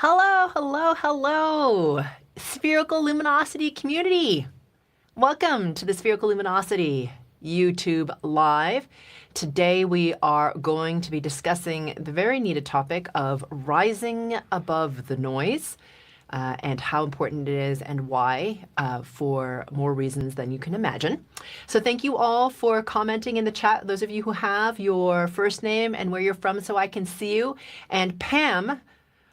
Hello, hello, hello, Spherical Luminosity community. Welcome to the Spherical Luminosity YouTube Live. Today we are going to be discussing the very needed topic of rising above the noise and how important it is and why for more reasons than you can imagine. So thank you all for commenting in the chat, those of you who have your first name and where you're from so I can see you. And Pam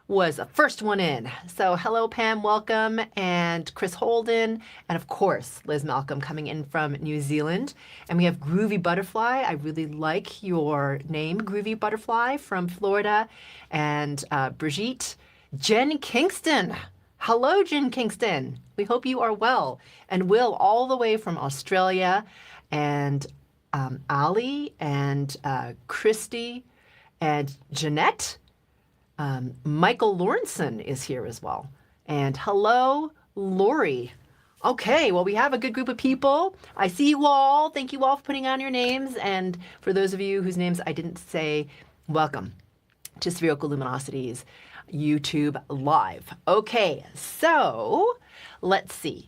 was the first one in. So hello, Pam, welcome, and Chris Holden, and of course, Liz Malcolm coming in from New Zealand. And we have Groovy Butterfly. I really like your name, Groovy Butterfly from Florida. And Brigitte, Jen Kingston. Hello, Jen Kingston. We hope you are well. And Will, all the way from Australia, and Ali, and Christy, and Jeanette. Michael Lawrenson is here as well. And hello, Lori. Okay, well, we have a good group of people. I see you all. Thank you all for putting on your names. And for those of you whose names I didn't say, welcome to Spherical Luminosity's YouTube Live. Okay, so let's see.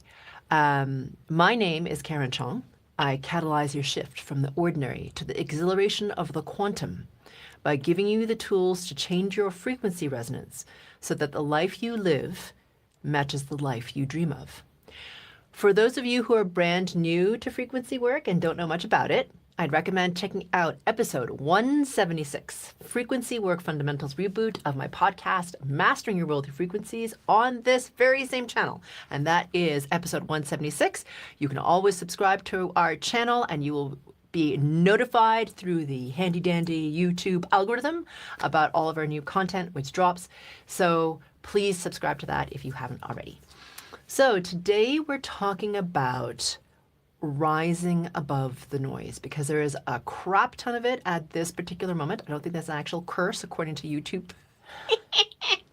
My name is Karen Chong. I catalyze your shift from the ordinary to the exhilaration of the quantum by giving you the tools to change your frequency resonance so that the life you live matches the life you dream of. For those of you who are brand new to frequency work and don't know much about it, I'd recommend checking out episode 176, Frequency Work Fundamentals Reboot of my podcast, Mastering Your World Through Frequencies, on this very same channel. And that is episode 176. You can always subscribe to our channel and you will be notified through the handy dandy YouTube algorithm about all of our new content which drops. So please subscribe to that if you haven't already. So today we're talking about rising above the noise because there is a crap ton of it at this particular moment. I don't think that's an actual curse according to YouTube.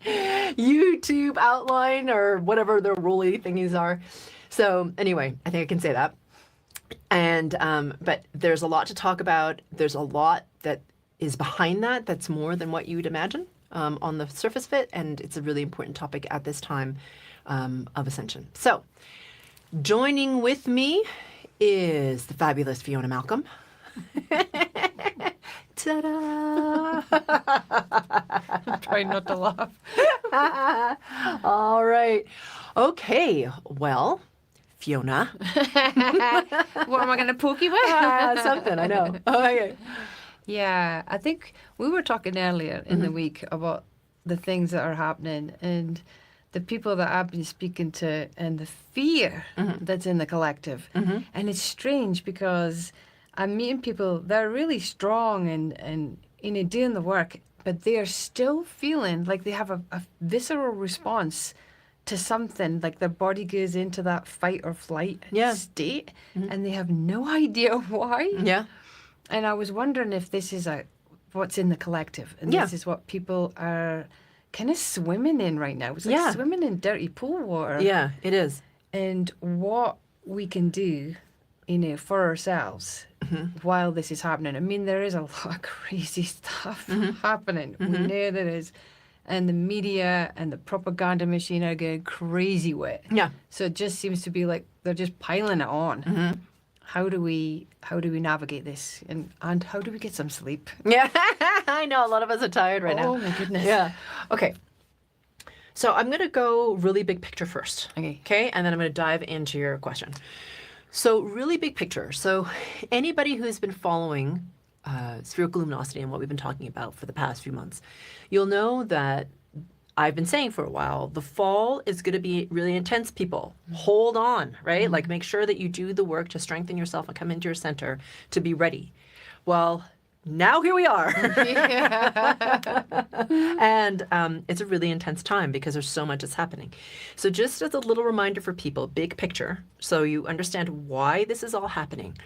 YouTube outline or whatever the ruly thingies are. So anyway, I think I can say that. And but there's a lot to talk about. There's a lot that is behind that that's more than what you would imagine on the surface of it, and it's a really important topic at this time of ascension. So joining with me is the fabulous Fiona Malcolm. Ta-da! I'm trying not to laugh. All right. Okay, well, Fiona. What am I going to poke you with? Something, I know. Okay. Yeah, I think we were talking earlier in the week about the things that are happening and the people that I've been speaking to and the fear that's in the collective. And it's strange because I'm meeting people that are really strong and you know, doing the work, but they are still feeling like they have a visceral response to something, like their body goes into that fight or flight state and they have no idea why. Yeah. And I was wondering if this is what's in the collective and this is what people are kind of swimming in right now. It's like swimming in dirty pool water. Yeah, it is. And what we can do, you know, for ourselves while this is happening. I mean, there is a lot of crazy stuff happening. We know there is. And the media and the propaganda machine are going crazy with it. Yeah. So it just seems to be like they're just piling it on. How do we navigate this? And how do we get some sleep? Yeah, I know a lot of us are tired right now. Oh my goodness. Yeah. Okay. So I'm going to go really big picture first. Okay. Okay. And then I'm going to dive into your question. So really big picture. So anybody who's been following spherical luminosity and what we've been talking about for the past few months, you'll know that I've been saying for a while, the fall is going to be really intense, people. Hold on, right? Like make sure that you do the work to strengthen yourself and come into your center to be ready. Well, now here we are. And it's a really intense time because there's so much that's happening. So just as a little reminder for people, big picture, so you understand why this is all happening.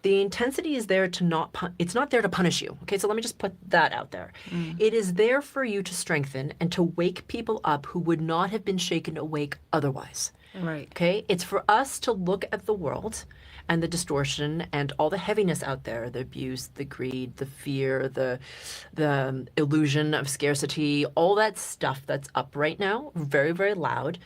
The intensity is there to it's not there to punish you. Okay, so let me just put that out there. It is there for you to strengthen and to wake people up who would not have been shaken awake otherwise. Right. Okay, it's for us to look at the world and the distortion and all the heaviness out there, the abuse, the greed, the fear, the illusion of scarcity, all that stuff that's up right now, very, very loud,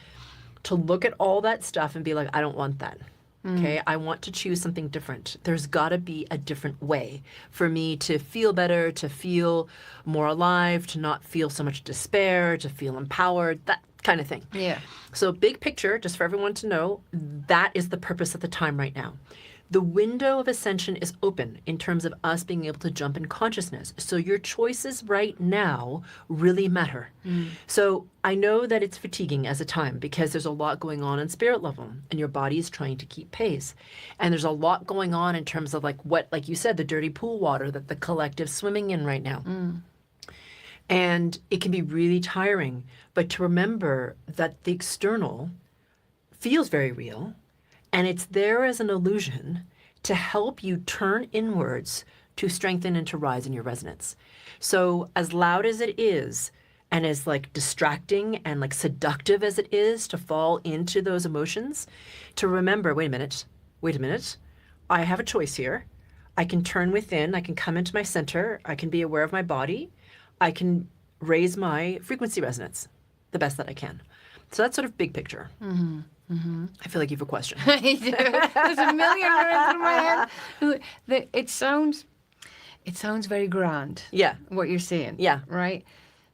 to look at all that stuff and be like, I don't want that. Okay, I want to choose something different. There's got to be a different way for me to feel better, to feel more alive, to not feel so much despair, to feel empowered, that kind of thing. Yeah. So big picture, just for everyone to know, that is the purpose of the time right now. The window of ascension is open in terms of us being able to jump in consciousness. So your choices right now really matter. So I know that it's fatiguing as a time because there's a lot going on spirit level and your body is trying to keep pace. And there's a lot going on in terms of like you said, the dirty pool water that the collective's swimming in right now. And it can be really tiring. But to remember that the external feels very real, and it's there as an illusion to help you turn inwards to strengthen and to rise in your resonance. So as loud as it is, and as like distracting and like seductive as it is to fall into those emotions, to remember, wait a minute, I have a choice here. I can turn within, I can come into my center, I can be aware of my body, I can raise my frequency resonance the best that I can. So that's sort of big picture. I feel like you have a question. I do. There's a million running through my head. It sounds very grand. Yeah. What you're saying. Yeah. Right?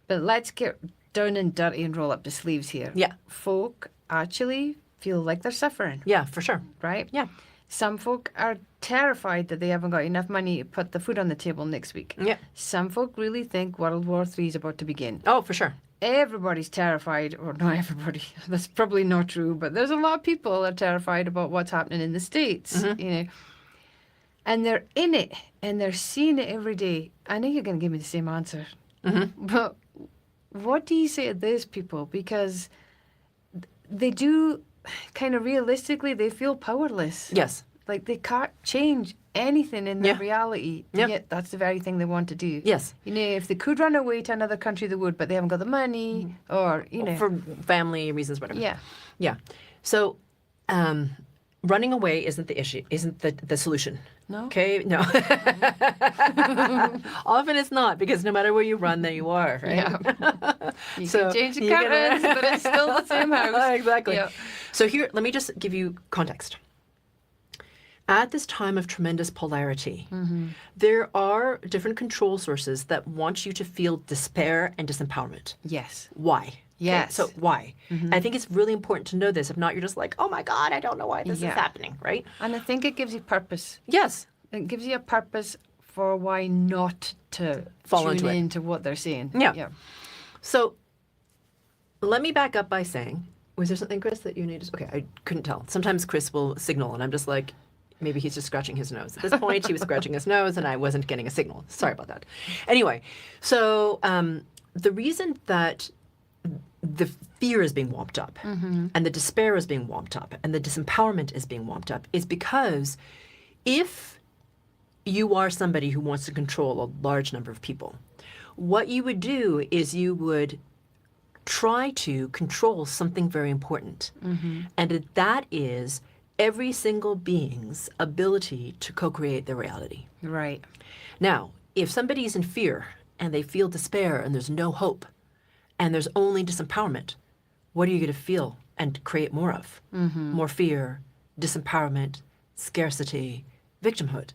But let's get down and dirty and roll up the sleeves here. Yeah. Folk actually feel like they're suffering. Yeah, for sure. Right? Yeah. Some folk are terrified that they haven't got enough money to put the food on the table next week. Yeah. Some folk really think World War III is about to begin. Oh, for sure. Everybody's terrified, or not everybody, that's probably not true, but there's a lot of people that are terrified about what's happening in the States, you know. And they're in it, and they're seeing it every day. I know you're going to give me the same answer. But what do you say to those people? Because they do, kind of realistically, they feel powerless. Yes. Like they can't change anything in their reality, yet that's the very thing they want to do. Yes. You know, if they could run away to another country, they would, but they haven't got the money, or, you know. For family reasons, whatever. Yeah. Yeah. So running away isn't the issue, isn't the solution. No? Okay? No. Often it's not, because no matter where you run, there you are, right? Yeah. You So can change the you can- curtains, but it's still the same house. Exactly. Yeah. So here, let me just give you context. At this time of tremendous polarity, there are different control sources that want you to feel despair and disempowerment. Yes. Why? Yes. Okay, so why? I think it's really important to know this. If not, you're just like, oh my God, I don't know why this is Yeah. happening, right? And I think it gives you purpose. Yes. It gives you a purpose for why not to Fall tune into it. into what they're saying. Yeah. So let me back up by saying, was there something, Chris, that you needed? Okay, I couldn't tell. Sometimes Chris will signal, and I'm just like, maybe he's just scratching his nose. At this point, he was scratching his nose, and I wasn't getting a signal. Sorry about that. Anyway, so the reason that the fear is being womped up, and the despair is being womped up, and the disempowerment is being womped up is because if you are somebody who wants to control a large number of people, what you would do is you would try to control something very important. And that is every single being's ability to co-create their reality. Right. Now, if somebody's in fear and they feel despair and there's no hope and there's only disempowerment, what are you going to feel and create more of? More fear, disempowerment, scarcity, victimhood.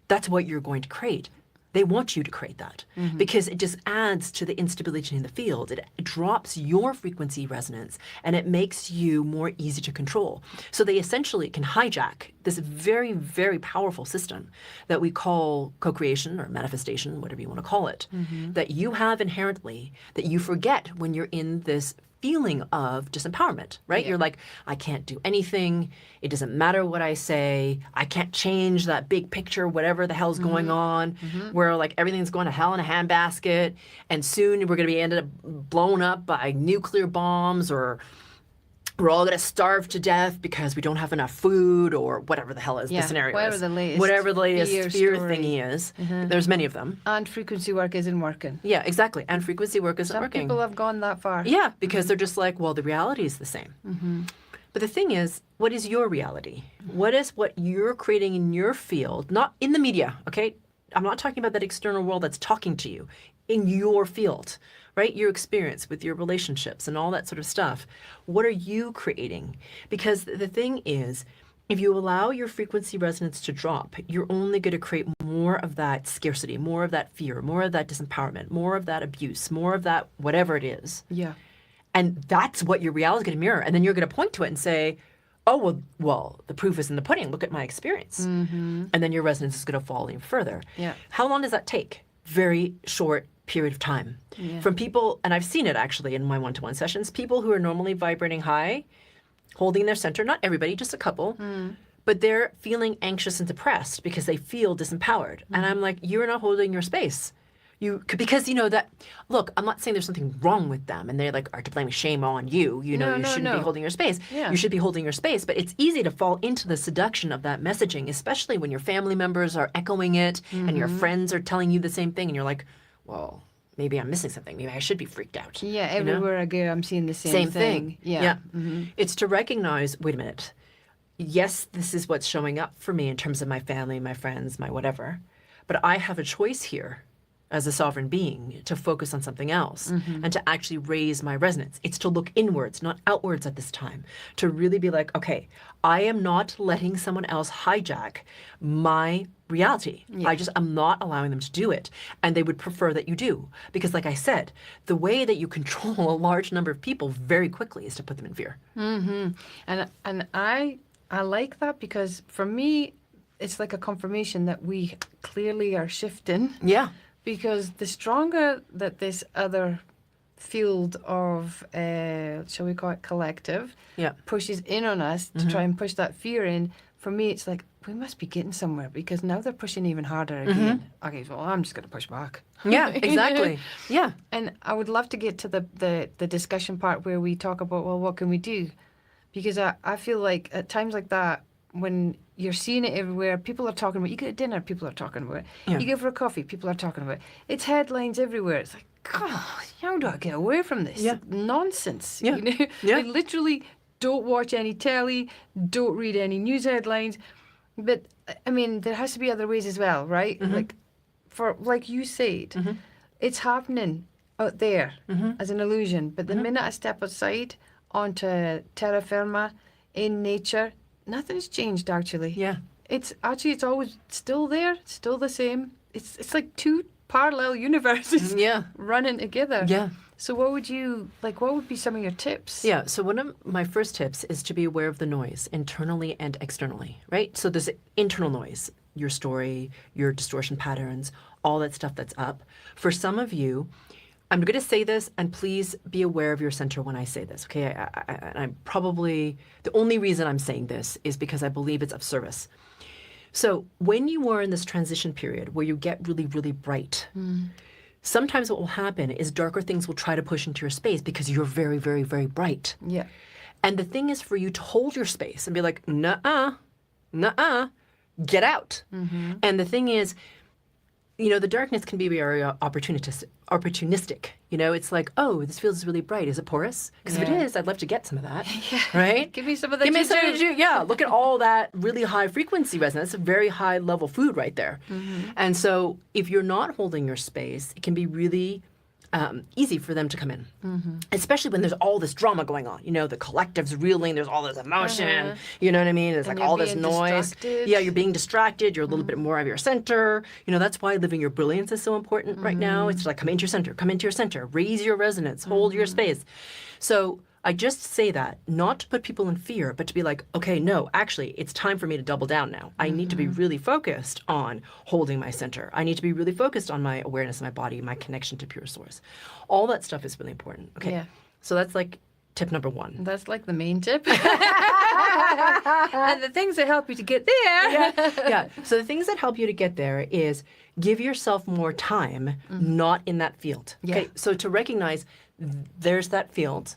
That's what you're going to create. They want you to create that because it just adds to the instability in the field. It drops your frequency resonance and it makes you more easy to control. So they essentially can hijack this very, very powerful system that we call co-creation or manifestation, whatever you want to call it, that you have inherently that you forget when you're in this feeling of disempowerment, right? You're like, I can't do anything. It doesn't matter what I say. I can't change that big picture, whatever the hell's going on, where like everything's going to hell in a handbasket. And soon we're going to be ended up blown up by nuclear bombs or we're all going to starve to death because we don't have enough food or whatever the hell is the scenario whatever is. the latest whatever the latest fear story. thingy is. There's many of them. And frequency work isn't working. Yeah, exactly. And frequency work isn't Some working. people have gone that far. Yeah, because they're just like, well, the reality is the same. But the thing is, what is your reality? What is what you're creating in your field, not in the media, okay? I'm not talking about that external world that's talking to you, in your field, right? Your experience with your relationships and all that sort of stuff. What are you creating? Because the thing is, if you allow your frequency resonance to drop, you're only going to create more of that scarcity, more of that fear, more of that disempowerment, more of that abuse, more of that whatever it is. Yeah. And that's what your reality is going to mirror. And then you're going to point to it and say, oh, well, the proof is in the pudding. Look at my experience. And then your resonance is going to fall even further. Yeah. How long does that take? Very short period of time. Yeah. From people, and I've seen it actually in my one-to-one sessions, people who are normally vibrating high, holding their center, not everybody, just a couple, but they're feeling anxious and depressed because they feel disempowered. And I'm like, you're not holding your space. Because you know that, look, I'm not saying there's something wrong with them and they're like, are to blame shame on you. You know, you shouldn't be holding your space. Yeah. You should be holding your space. But it's easy to fall into the seduction of that messaging, especially when your family members are echoing it and your friends are telling you the same thing. And you're like, well, maybe I'm missing something. Maybe I should be freaked out. Yeah, everywhere I go, I'm seeing the same thing. Yeah. It's to recognize, wait a minute. Yes, this is what's showing up for me in terms of my family, my friends, my whatever. But I have a choice here as a sovereign being to focus on something else and to actually raise my resonance. It's to look inwards, not outwards at this time. To really be like, okay, I am not letting someone else hijack my reality. I'm not allowing them to do it. And they would prefer that you do. Because like I said, the way that you control a large number of people very quickly is to put them in fear. And I like that because for me, it's like a confirmation that we clearly are shifting. Yeah. Because the stronger that this other field of, shall we call it collective, pushes in on us to try and push that fear in, for me it's like, we must be getting somewhere because now they're pushing even harder again. Okay, well, I'm just going to push back. Yeah, exactly. Yeah. And I would love to get to the discussion part where we talk about, well, what can we do? Because I feel like at times like that, when you're seeing it everywhere, people are talking about it. You get a dinner, people are talking about it. Yeah. You go for a coffee, people are talking about it. It's headlines everywhere. It's like, God, how do I get away from this? Yeah. Nonsense. Yeah. You know? Yeah. I literally don't watch any telly, don't read any news headlines. But, I mean, there has to be other ways as well, right? Like you said, it's happening out there as an illusion. But the minute I step outside onto terra firma, in nature, nothing's changed actually. Yeah. It's always still there, still the same. It's like two parallel universes running together. Yeah. So what would be some of your tips? Yeah, so one of my first tips is to be aware of the noise internally and externally, right? So there's internal noise, your story, your distortion patterns, all that stuff that's up. For some of you, I'm going to say this, and please be aware of your center when I say this, okay? I'm probably, the only reason I'm saying this is because I believe it's of service. So when you are in this transition period where you get really, really bright, sometimes what will happen is darker things will try to push into your space because you're very, very, very bright. Yeah. And the thing is for you to hold your space and be like, nuh-uh, get out. And the thing is, you know, the darkness can be very opportunistic. You know, it's like, oh, this feels really bright. Is it porous? Because if it is, I'd love to get some of that. Right? Give me some of that. Give me some of the Yeah, look at all that really high frequency resonance. That's a very high level food right there. And so if you're not holding your space, it can be really easy for them to come in, especially when there's all this drama going on. You know, the collective's reeling, there's all this emotion, you know what I mean? There's And like all this noise. distracted. Yeah, you're being distracted. You're a little bit more of your center. You know, that's why living your brilliance is so important right now. It's like, come into your center, raise your resonance, hold your space. So I just say that not to put people in fear, but to be like, okay, no, actually, it's time for me to double down now. I need to be really focused on holding my center. I need to be really focused on my awareness of my body, my connection to pure source. All that stuff is really important. Okay. Yeah. So that's like tip number one. That's like the main tip. And the things that help you to get there. Yeah. So the things that help you to get there is give yourself more time, not in that field. Yeah. Okay. So to recognize there's that field.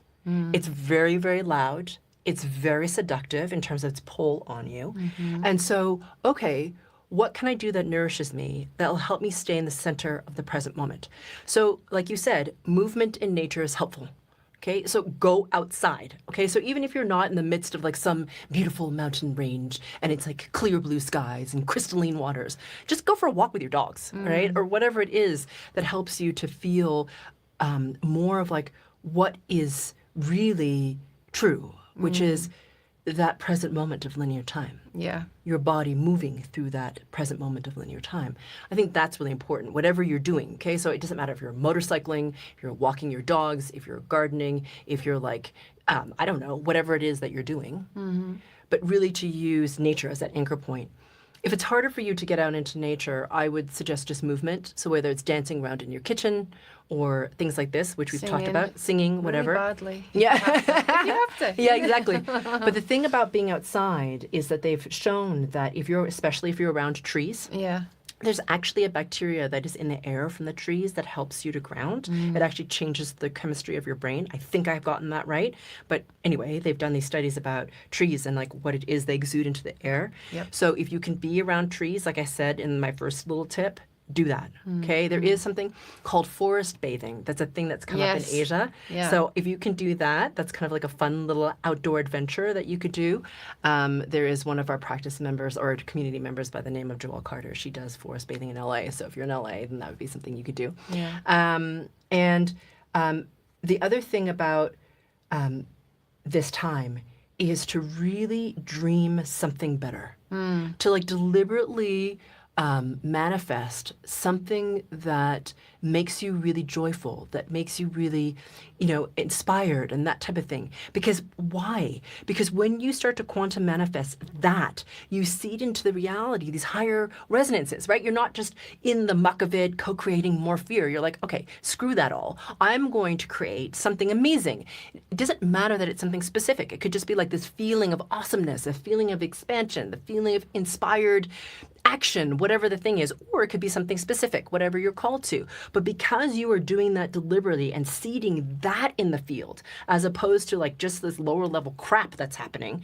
It's very, very loud. It's very seductive in terms of its pull on you. And so, okay, what can I do that nourishes me, that'll help me stay in the center of the present moment? So, like you said, movement in nature is helpful. Okay, so go outside. Okay, so even if you're not in the midst of like some beautiful mountain range and it's like clear blue skies and crystalline waters, just go for a walk with your dogs, right? Or whatever it is that helps you to feel more of like what is really true, which is that present moment of linear time. Yeah. Your body moving through that present moment of linear time. I think that's really important, whatever you're doing, okay? So it doesn't matter if you're motorcycling, if you're walking your dogs, if you're gardening, if you're like, I don't know, whatever it is that you're doing, but really to use nature as that anchor point. If it's harder for you to get out into nature, I would suggest just movement. So whether it's dancing around in your kitchen or things like this, which we've talked about, singing, whatever. Really badly. Yeah. If you have to. Yeah, exactly. But the thing about being outside is that they've shown that if you're, especially if you're around trees, Yeah. there's actually a bacteria that is in the air from the trees that helps you to ground. It actually changes the chemistry of your brain. I think I've gotten that right. But anyway, they've done these studies about trees and like what it is they exude into the air. Yep. So if you can be around trees, like I said in my first little tip, do that. Okay. There is something called forest bathing. That's a thing that's come up in Yes. Asia. Yeah. So if you can do that, that's kind of like a fun little outdoor adventure that you could do. There is one of our practice members or community members by the name of Joelle Carter. She does forest bathing in LA. So if you're in LA, then that would be something you could do. Yeah. The other thing about this time is to really dream something better, to like deliberately manifest something that makes you really joyful, that makes you really, inspired and that type of thing. Because why? Because when you start to quantum manifest that, you seed into the reality, these higher resonances, right? You're not just in the muck of it, co-creating more fear. You're like, okay, screw that all. I'm going to create something amazing. It doesn't matter that it's something specific. It could just be like this feeling of awesomeness, a feeling of expansion, the feeling of inspired action, whatever the thing is, or it could be something specific, whatever you're called to. But because you are doing that deliberately and seeding that in the field, as opposed to like just this lower level crap that's happening,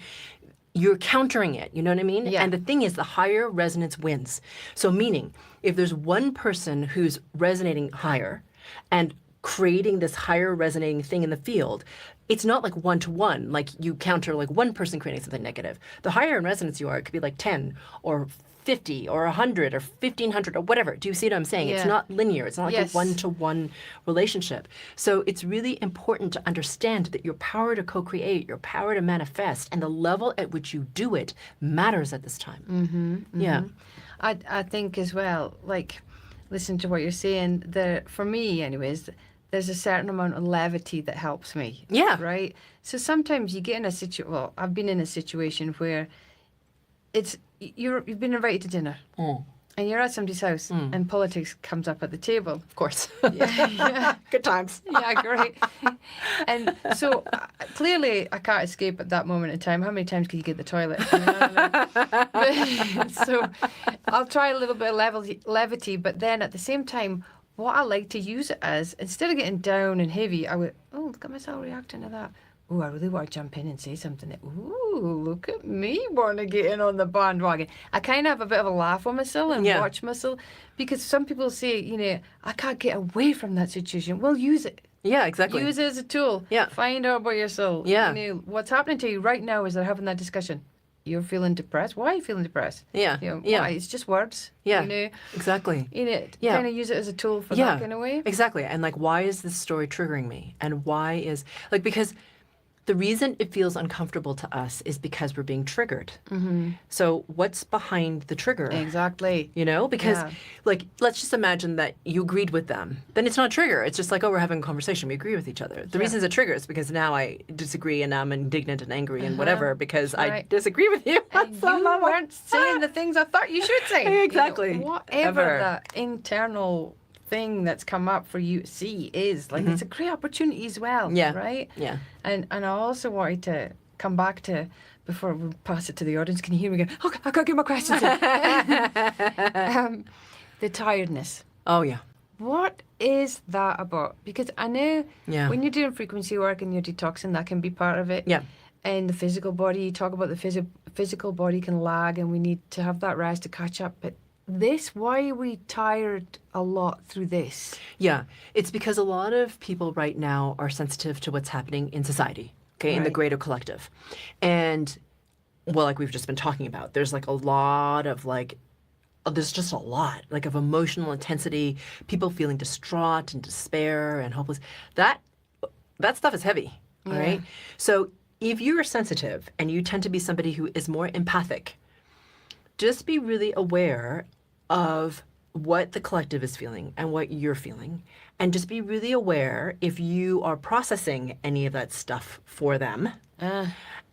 you're countering it, you know what I mean? Yeah. And the thing is, the higher resonance wins. So meaning, if there's one person who's resonating higher and creating this higher resonating thing in the field, it's not like one-to-one, like you counter like one person creating something negative. The higher in resonance you are, it could be like 10 or 50 or 100 or 1,500 or whatever. Do you see what I'm saying? Yeah. It's not linear. It's not like Yes. a one-to-one relationship. So it's really important to understand that your power to co-create, your power to manifest, and the level at which you do it matters at this time. Yeah. I think as well, like, listen to what you're saying, for me anyways, there's a certain amount of levity that helps me. Yeah. Right? So sometimes you get in a situation, well, I've been in a situation where you've been invited to dinner and you're at somebody's house and politics comes up at the table. Of course. Yeah. Good times. Yeah, great. And so clearly I can't escape at that moment in time. How many times can you get the toilet? I mean, I don't know. So I'll try a little bit of levity, but then at the same time, what I like to use it as, instead of getting down and heavy, I would, look at myself reacting to that. Oh, I really want to jump in and say something. Ooh, look at me want to get in on the bandwagon. I kind of have a bit of a laugh on myself and watch myself, because some people say, I can't get away from that situation. Well, use it. Yeah, exactly. Use it as a tool. Yeah. Find out about yourself. Yeah. What's happening to you right now is they're having that discussion. You're feeling depressed. Why are you feeling depressed? Yeah. Why? It's just words. Yeah. Exactly. Kind of use it as a tool for that kind of way. Exactly. And like, why is this story triggering me? And why is, like, because the reason it feels uncomfortable to us is because we're being triggered. So what's behind the trigger? Exactly. Because like, let's just imagine that you agreed with them. Then it's not a trigger. It's just like, oh, we're having a conversation. We agree with each other. The reason it's a trigger is because now I disagree and I'm indignant and angry and whatever because I disagree with you. And you weren't saying the things I thought you should say. Exactly. Whatever that internal thing that's come up for you to see is, like, it's a great opportunity as well. Yeah. Right? Yeah. And I also wanted to come back to, before we pass it to the audience, can you hear me again? Okay, I got to get my questions in. The tiredness. Oh, yeah. What is that about? Because I know Yeah. when you're doing frequency work and you're detoxing, that can be part of it. Yeah. And the physical body, you talk about the physical body can lag and we need to have that rest to catch up. But this, why are we tired a lot through this? Yeah, it's because a lot of people right now are sensitive to what's happening in society, okay, in the Right. greater collective. And, well, like we've just been talking about, there's like a lot of like, there's just a lot like of emotional intensity, people feeling distraught and despair and hopeless. That stuff is heavy, all right? So if you're sensitive and you tend to be somebody who is more empathic, just be really aware of what the collective is feeling and what you're feeling. And just be really aware if you are processing any of that stuff for them.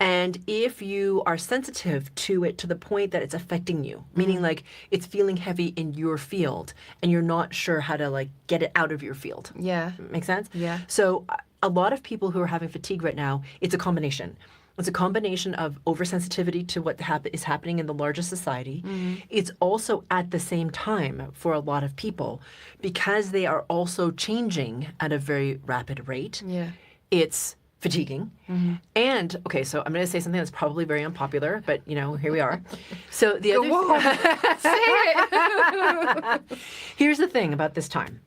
And if you are sensitive to it to the point that it's affecting you, meaning like it's feeling heavy in your field and you're not sure how to like get it out of your field. Yeah. Make sense? Yeah. So a lot of people who are having fatigue right now, it's a combination. It's a combination of oversensitivity to what is happening in the larger society. It's also at the same time for a lot of people because they are also changing at a very rapid rate. Yeah. It's fatiguing. And, okay, so I'm going to say something that's probably very unpopular, but, you know, here we are. So the Go on. Say it. Here's the thing about this time.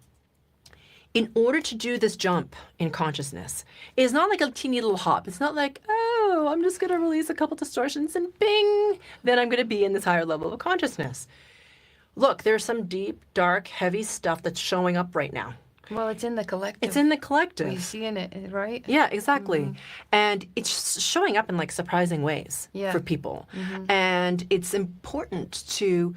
In order to do this jump in consciousness, it's not like a teeny little hop. It's not like, oh, I'm just going to release a couple distortions and bing, then I'm going to be in this higher level of consciousness. Look, there's some deep, dark, heavy stuff that's showing up right now. Well, it's in the collective. It's in the collective. We're seeing it, right? Yeah, exactly. And it's showing up in like surprising ways for people. And it's important to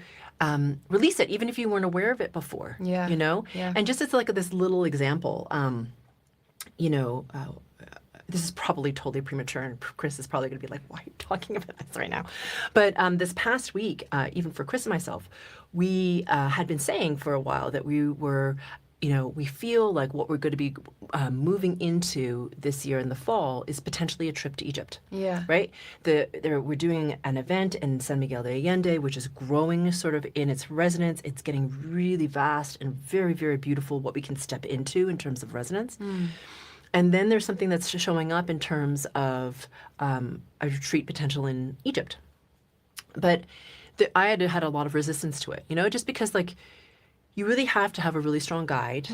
release it, even if you weren't aware of it before. Yeah. You know? Yeah. And just as like this little example, you know, this is probably totally premature, and Chris is probably going to be like, why are you talking about this right now? But this past week, even for Chris and myself, we had been saying for a while that we were, you know, we feel like what we're going to be moving into this year in the fall is potentially a trip to Egypt. Yeah. Right? We're doing an event in San Miguel de Allende, which is growing sort of in its resonance. It's getting really vast and very, very beautiful what we can step into in terms of resonance. And then there's something that's showing up in terms of a retreat potential in Egypt. But I had a lot of resistance to it, you know, just because like you really have to have a really strong guide.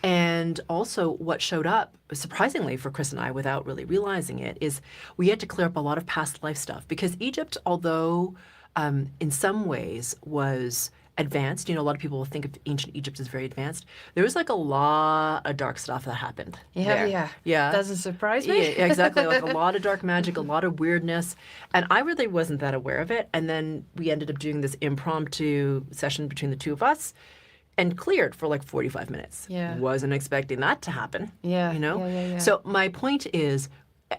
And also what showed up, surprisingly for Chris and I, without really realizing it, is we had to clear up a lot of past life stuff. Because Egypt, although in some ways was advanced, you know, a lot of people will think of ancient Egypt as very advanced. There was like a lot of dark stuff that happened there. Yeah. Doesn't surprise me. Yeah, exactly. Like a lot of dark magic, a lot of weirdness. And I really wasn't that aware of it. And then we ended up doing this impromptu session between the two of us and cleared for like 45 minutes. Yeah. Wasn't expecting that to happen. Yeah. You know? Yeah. So my point is,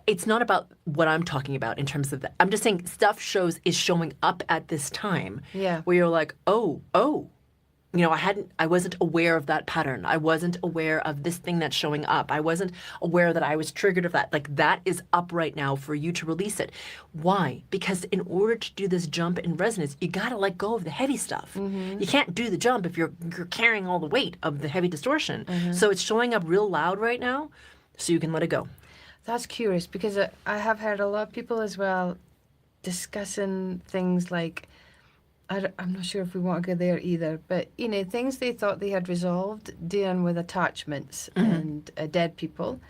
it's not about what I'm talking about in terms of that. I'm just saying stuff is showing up at this time. Yeah. Where you're like, oh, you know, I wasn't aware of that pattern. I wasn't aware of this thing that's showing up. I wasn't aware that I was triggered of that. Like that is up right now for you to release it. Why? Because in order to do this jump in resonance, you got to let go of the heavy stuff. You can't do the jump if you're carrying all the weight of the heavy distortion. So it's showing up real loud right now, so you can let it go. That's curious because I have heard a lot of people as well discussing things like, I'm not sure if we want to go there either, but, you know, things they thought they had resolved dealing with attachments and dead people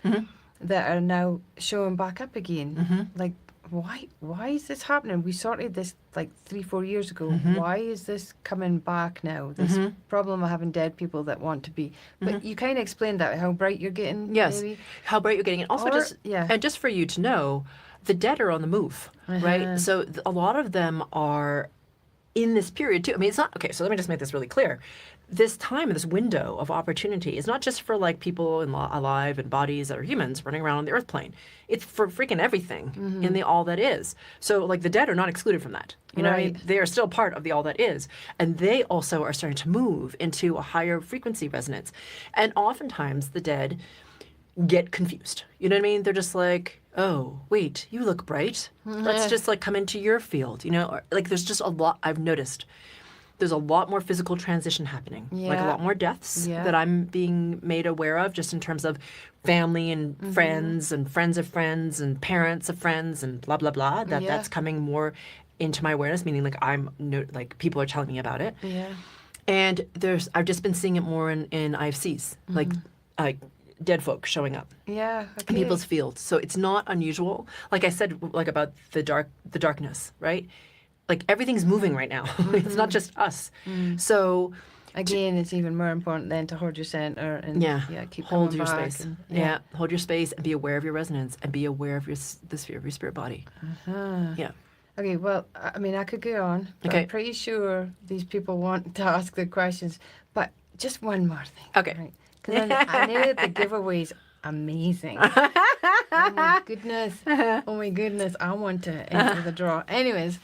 that are now showing back up again. Like, why is this happening? We sorted this like 3-4 years ago. Why is this coming back now? This problem of having dead people that want to be. But you kind of explained that, how bright you're getting. Yes, maybe. how bright you're getting. And also and just for you to know, the dead are on the move, right? So a lot of them are in this period too. I mean, it's not, okay, so let me just make this really clear. This time, this window of opportunity is not just for like people alive and bodies that are humans running around on the earth plane. It's for freaking everything in the all that is. So like the dead are not excluded from that. You know what I mean? They are still part of the all that is. And they also are starting to move into a higher frequency resonance. And oftentimes the dead get confused. You know what I mean? They're just like, oh, wait, you look bright. Let's just like come into your field, you know? Or, like there's just a lot I've noticed. there's a lot more physical transition happening, like a lot more deaths that I'm being made aware of, just in terms of family and friends of friends and parents of friends and blah blah blah. That's coming more into my awareness, meaning like like people are telling me about it. Yeah. And I've just been seeing it more in IFCs, like dead folk showing up. Yeah. In people's fields. So it's not unusual. Like I said, like about the darkness, right? Like everything's moving right now. It's not just us. So again, it's even more important then to hold your center and keep hold your back space. And, Hold your space and be aware of your resonance and be aware of the sphere of your spirit body. Yeah. Okay, well, I mean, I could go on. But Okay. I'm pretty sure these people want to ask the questions. But just one more thing. Okay. Because I know the giveaway's amazing. Oh my goodness. Oh my goodness. I want to enter the draw. Anyways,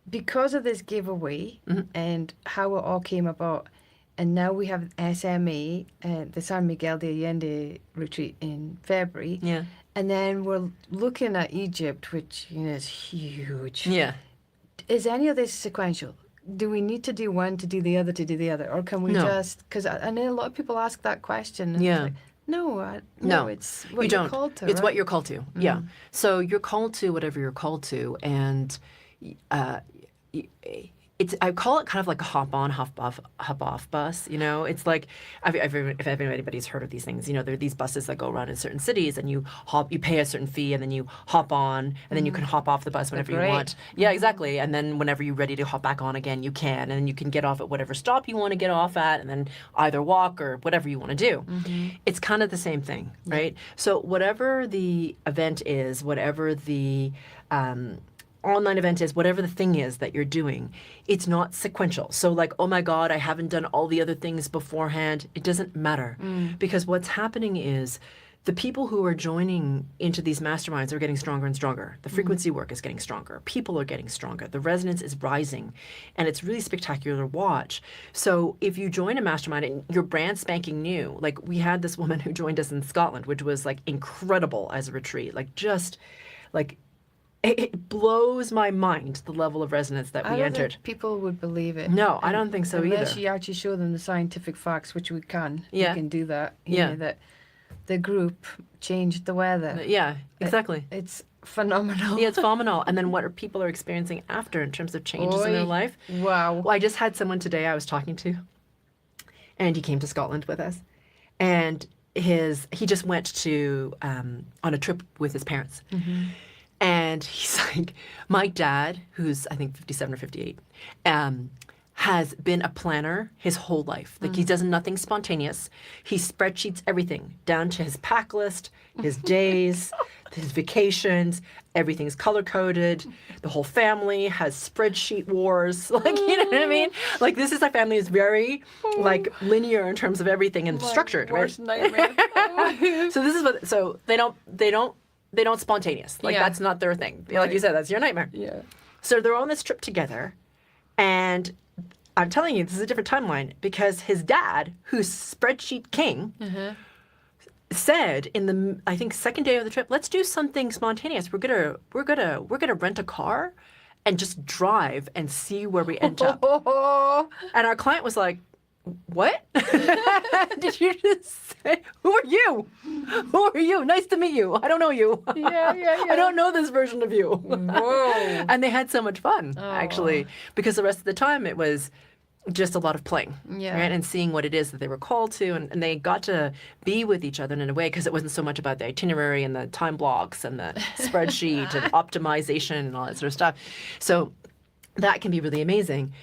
because of this giveaway and how it all came about, and now we have SMA, the San Miguel de Allende retreat in February. Yeah. And then we're looking at Egypt, which is huge. Yeah. Is any of this sequential? Do we need to do one to do the other to do the other? Or can we just... Because I know a lot of people ask that question. And it's like, no, it's what you're called to, It's right? what you're called to, yeah. So you're called to whatever you're called to, and I call it kind of like a hop on, hop off bus. It's like if anybody's heard of these things, there are these buses that go around in certain cities, and you pay a certain fee, and then you hop on, and then you can hop off the bus whenever you want. Yeah, exactly. And then whenever you're ready to hop back on again, you can, and then you can get off at whatever stop you want to get off at, and then either walk or whatever you want to do. It's kind of the same thing, right? So whatever the event is, whatever the online event is, whatever the thing is that you're doing, it's not sequential. So like, oh my God, I haven't done all the other things beforehand. It doesn't matter. Because what's happening is the people who are joining into these masterminds are getting stronger and stronger. The frequency work is getting stronger. People are getting stronger. The resonance is rising. And it's really spectacular to watch. So if you join a mastermind and you're brand spanking new, like we had this woman who joined us in Scotland, which was like incredible as a retreat, like just like, it blows my mind, the level of resonance that we I don't entered. think people would believe it. No, I don't think so unless either. you actually show them the scientific facts, which we can. Yeah. We can do that. You Yeah. know, that the group changed the weather. Yeah, exactly. It's phenomenal. Yeah, it's phenomenal. And then what people are experiencing after in terms of changes in their life. Wow. Well, I just had someone today I was talking to, and he came to Scotland with us. And he just went to on a trip with his parents. And he's like, my dad, who's I think 57 or 58, has been a planner his whole life. Like he does nothing spontaneous. He spreadsheets everything down to his pack list, his days, his vacations. Everything's color coded. The whole family has spreadsheet wars. Like, you know what I mean? Like this is a family is very like linear in terms of everything and structured, worst right? nightmare. So this is what. So they don't spontaneous. Like that's not their thing. Like you said, that's your nightmare. Yeah. So they're on this trip together, and I'm telling you, this is a different timeline because his dad, who's spreadsheet king, said in the I think second day of the trip, let's do something spontaneous. We're gonna rent a car, and just drive and see where we end up. And our client was like, what? Did you just say, who are you? Who are you? Nice to meet you. I don't know you. Yeah. I don't know this version of you. Whoa. And they had so much fun, actually, because the rest of the time it was just a lot of playing, Yeah. right? And seeing what it is that they were called to. And they got to be with each other in a way because it wasn't so much about the itinerary and the time blocks and the spreadsheet and optimization and all that sort of stuff. So that can be really amazing.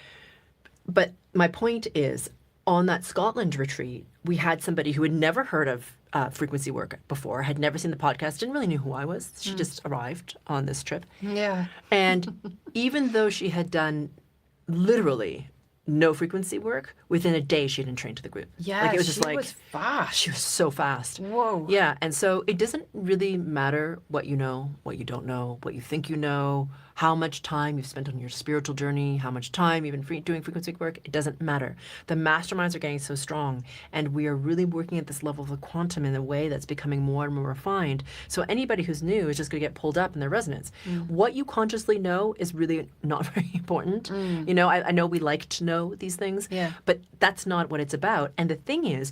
But my point is, on that Scotland retreat, we had somebody who had never heard of frequency work before, had never seen the podcast, didn't really know who I was. She just arrived on this trip. Yeah. And even though she had done literally no frequency work, within a day she had been trained to the group. Yeah, like, it was just she was fast. She was so fast. Whoa. Yeah, and so it doesn't really matter what you know, what you don't know, what you think you know, how much time you've spent on your spiritual journey, how much time you've been doing frequency work, it doesn't matter. The masterminds are getting so strong, and we are really working at this level of the quantum in a way that's becoming more and more refined. So anybody who's new is just going to get pulled up in their resonance. What you consciously know is really not very important. You know, I know we like to know these things, but that's not what it's about. And the thing is,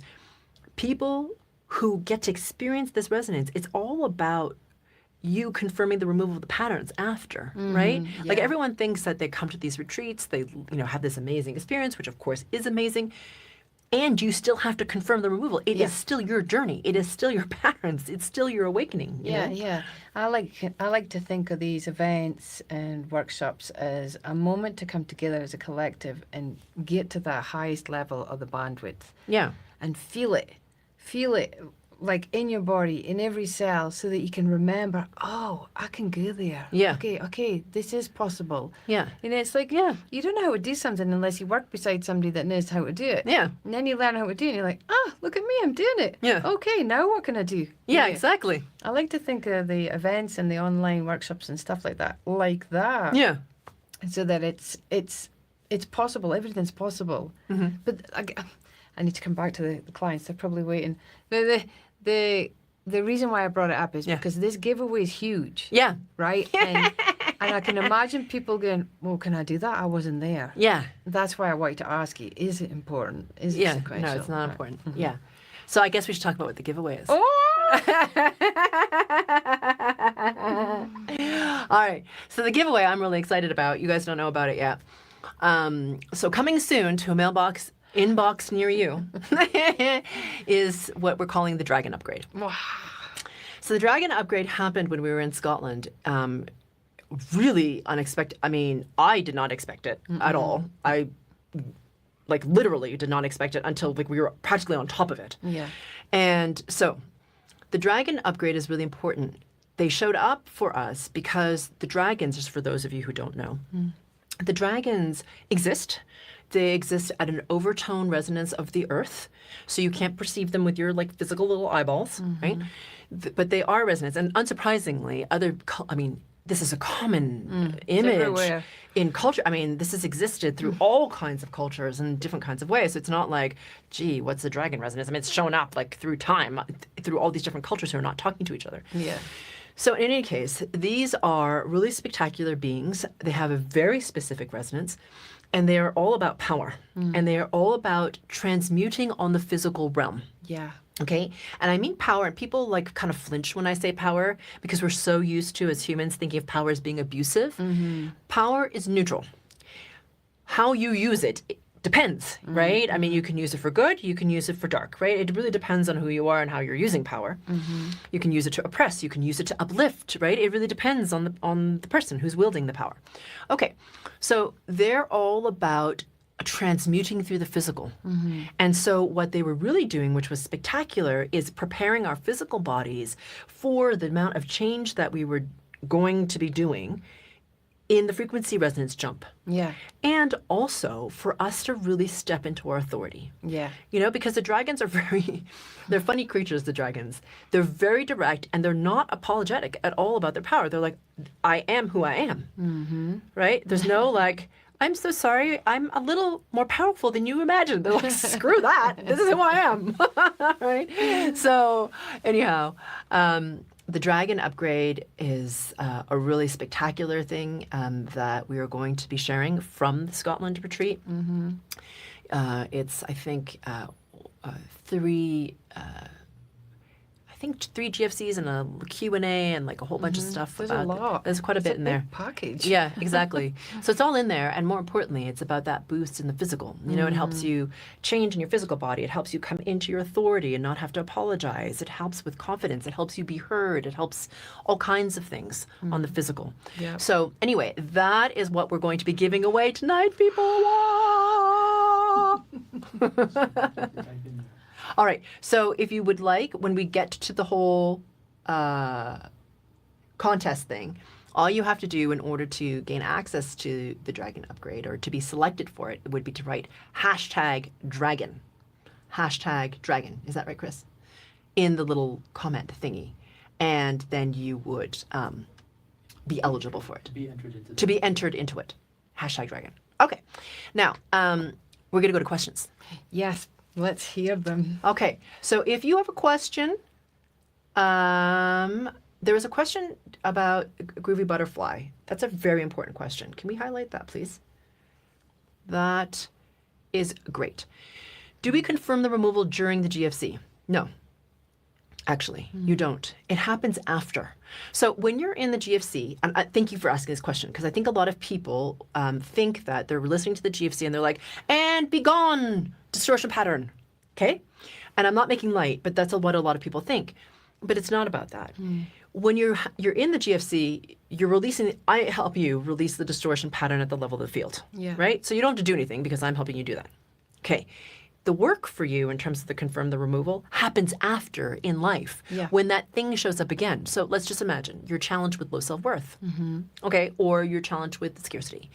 people who get to experience this resonance, it's all about you confirming the removal of the patterns after, right? Like everyone thinks that they come to these retreats, they have this amazing experience, which of course is amazing, and you still have to confirm the removal. It is still your journey. It is still your patterns. It's still your awakening. You know? I like to think of these events and workshops as a moment to come together as a collective and get to the highest level of the bandwidth. Yeah. And feel it like in your body, in every cell, so that you can remember, oh, I can go there. Yeah. Okay, this is possible. Yeah. And it's like, you don't know how to do something unless you work beside somebody that knows how to do it. Yeah. And then you learn how to do it, and you're like, look at me, I'm doing it. Yeah. Okay, now what can I do? Yeah, exactly. I like to think of the events and the online workshops and stuff like that. Yeah. So that it's possible. Everything's possible. But I need to come back to the clients. They're probably waiting. The reason why I brought it up is because this giveaway is huge. Yeah. Right? And I can imagine people going, well, can I do that? I wasn't there. Yeah. That's why I wanted to ask you, is it important? Is it sequential? No, it's not important. Yeah. So I guess we should talk about what the giveaway is. Oh! All right. So the giveaway I'm really excited about. You guys don't know about it yet. So coming soon to a inbox near you is what we're calling the Dragon Upgrade. Wow. So the Dragon Upgrade happened when we were in Scotland. Really unexpected. I mean, I did not expect it at all. I literally did not expect it until we were practically on top of it. Yeah. And so the Dragon Upgrade is really important. They showed up for us because the dragons, just for those of you who don't know, the dragons exist. They exist at an overtone resonance of the earth, so you can't perceive them with your physical little eyeballs, right? But they are resonance, and unsurprisingly, this is a common image in culture. I mean, this has existed through all kinds of cultures and different kinds of ways. So it's not like, gee, what's the dragon resonance? I mean, it's shown up through time, through all these different cultures who are not talking to each other. Yeah. So in any case, these are really spectacular beings. They have a very specific resonance. And they are all about power. And they are all about transmuting on the physical realm. Yeah. Okay? And I mean power, and people kind of flinch when I say power because we're so used to, as humans, thinking of power as being abusive. Power is neutral. How you use it depends, right? I mean, you can use it for good, you can use it for dark, right? It really depends on who you are and how you're using power. You can use it to oppress, you can use it to uplift, right? It really depends on the person who's wielding the power. Okay, so they're all about transmuting through the physical. And so what they were really doing, which was spectacular, is preparing our physical bodies for the amount of change that we were going to be doing in the frequency resonance jump. Yeah. And also for us to really step into our authority. Yeah. Because the dragons are they're funny creatures, the dragons. They're very direct, and they're not apologetic at all about their power. They're like, I am who I am. Right? There's no I'm so sorry, I'm a little more powerful than you imagined. They're like, screw that. This is who I am. Right? So anyhow, the Dragon Upgrade is a really spectacular thing that we are going to be sharing from the Scotland retreat. It's, I think, three GFCs and a Q&A and a whole bunch of stuff. There's a lot. There's quite a bit in there. Package. Yeah, exactly. So it's all in there, and more importantly, it's about that boost in the physical. It helps you change in your physical body. It helps you come into your authority and not have to apologize. It helps with confidence. It helps you be heard. It helps all kinds of things on the physical. Yeah. So anyway, that is what we're going to be giving away tonight, people. All right, so if you would like, when we get to the whole contest thing, all you have to do in order to gain access to the Dragon Upgrade or to be selected for it would be to write #dragon. #dragon. Is that right, Chris? In the little comment thingy. And then you would be eligible for it. To be entered into. To be entered into it. Hashtag dragon. Okay. Now, we're going to go to questions. Yes, let's hear them. Okay. So if you have a question, there was a question about Groovy Butterfly. That's a very important question. Can we highlight that, please? That is great. Do we confirm the removal during the GFC? No. Actually, you don't. It happens after. So when you're in the GFC, and thank you for asking this question, because I think a lot of people think that they're listening to the GFC and they're like, and be gone, distortion pattern, okay? And I'm not making light, but that's what a lot of people think. But it's not about that. When you're in the GFC, you're releasing, I help you release the distortion pattern at the level of the field, right? So you don't have to do anything because I'm helping you do that. Okay. The work for you in terms of the confirm the removal happens after in life when that thing shows up again. So let's just imagine you're challenged with low self-worth, okay, or you're challenged with scarcity.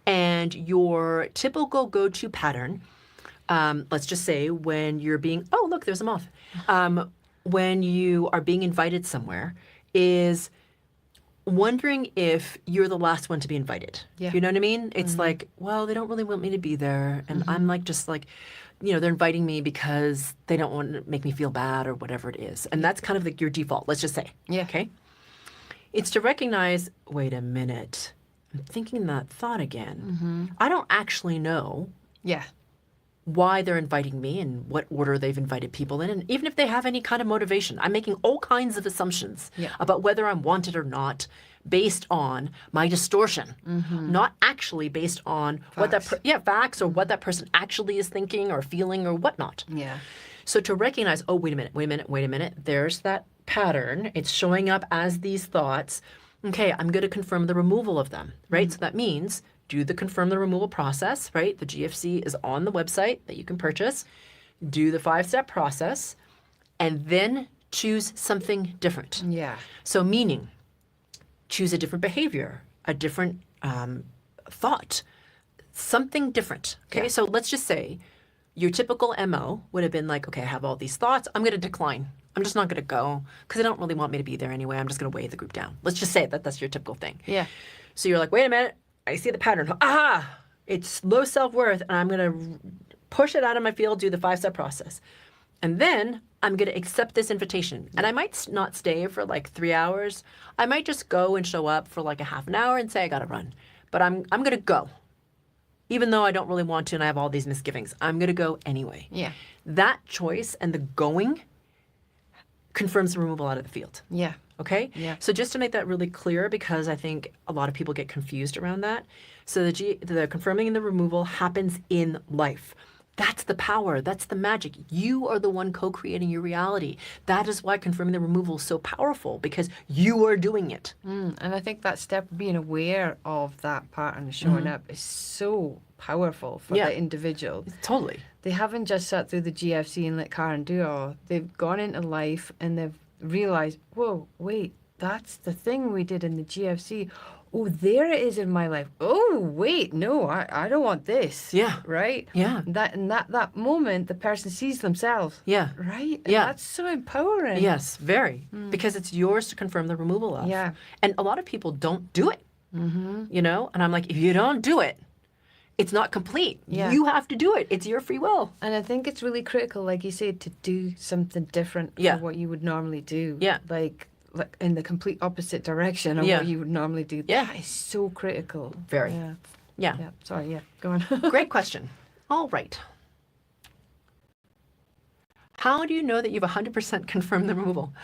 And your typical go-to pattern, let's just say when you're being, oh, look, there's a moth. When you are being invited somewhere is wondering if you're the last one to be invited. You know what I mean? It's like, well, they don't really want me to be there. And I'm like, just like, you know, they're inviting me because they don't want to make me feel bad or whatever it is. And that's kind of like your default, let's just say. Okay? It's to recognize, wait a minute, I'm thinking that thought again. I don't actually know why they're inviting me and what order they've invited people in. And even if they have any kind of motivation, I'm making all kinds of assumptions about whether I'm wanted or not based on my distortion, not actually based on what that, facts or what that person actually is thinking or feeling or whatnot. So to recognize, oh, wait a minute, there's that pattern. It's showing up as these thoughts. Okay, I'm going to confirm the removal of them, right? So that means do the confirm the removal process, right? The GFC is on the website that you can purchase. Do the 5-step process and then choose something different. So meaning, choose a different behavior, a different thought, something different. Okay, so let's just say your typical MO would have been like, okay, I have all these thoughts. I'm going to decline. I'm just not going to go because they don't really want me to be there anyway. I'm just going to weigh the group down. Let's just say that that's your typical thing. So you're like, wait a minute. I see the pattern. Aha! It's low self-worth, and I'm going to push it out of my field, do the 5-step process. And then I'm going to accept this invitation. And I might not stay for like 3 hours. I might just go and show up for like a half an hour and say, I got to run. But I'm going to go. Even though I don't really want to and I have all these misgivings, I'm going to go anyway. That choice and the going confirms the removal out of the field. Okay? So just to make that really clear, because I think a lot of people get confused around that. So the confirming and the removal happens in life. That's the power. That's the magic. You are the one co-creating your reality. That is why confirming the removal is so powerful, because you are doing it. And I think that step of being aware of that pattern showing up is so powerful for the individual. Totally. They haven't just sat through the GFC and let Karen do it all. They've gone into life and they've realized, whoa, wait, that's the thing we did in the GFC. Oh, there it is in my life. Oh, wait, no, I don't want this. Right? That in that moment, the person sees themselves. Right? And that's so empowering. Yes, very. Because it's yours to confirm the removal of. And a lot of people don't do it. You know? And I'm like, if you don't do it, it's not complete. You have to do it. It's your free will. And I think it's really critical, like you said, to do something different from what you would normally do. Like in the complete opposite direction of what you would normally do. That is so critical. Very. Sorry, go on. Great question. All right. How do you know that you've 100% confirmed the removal?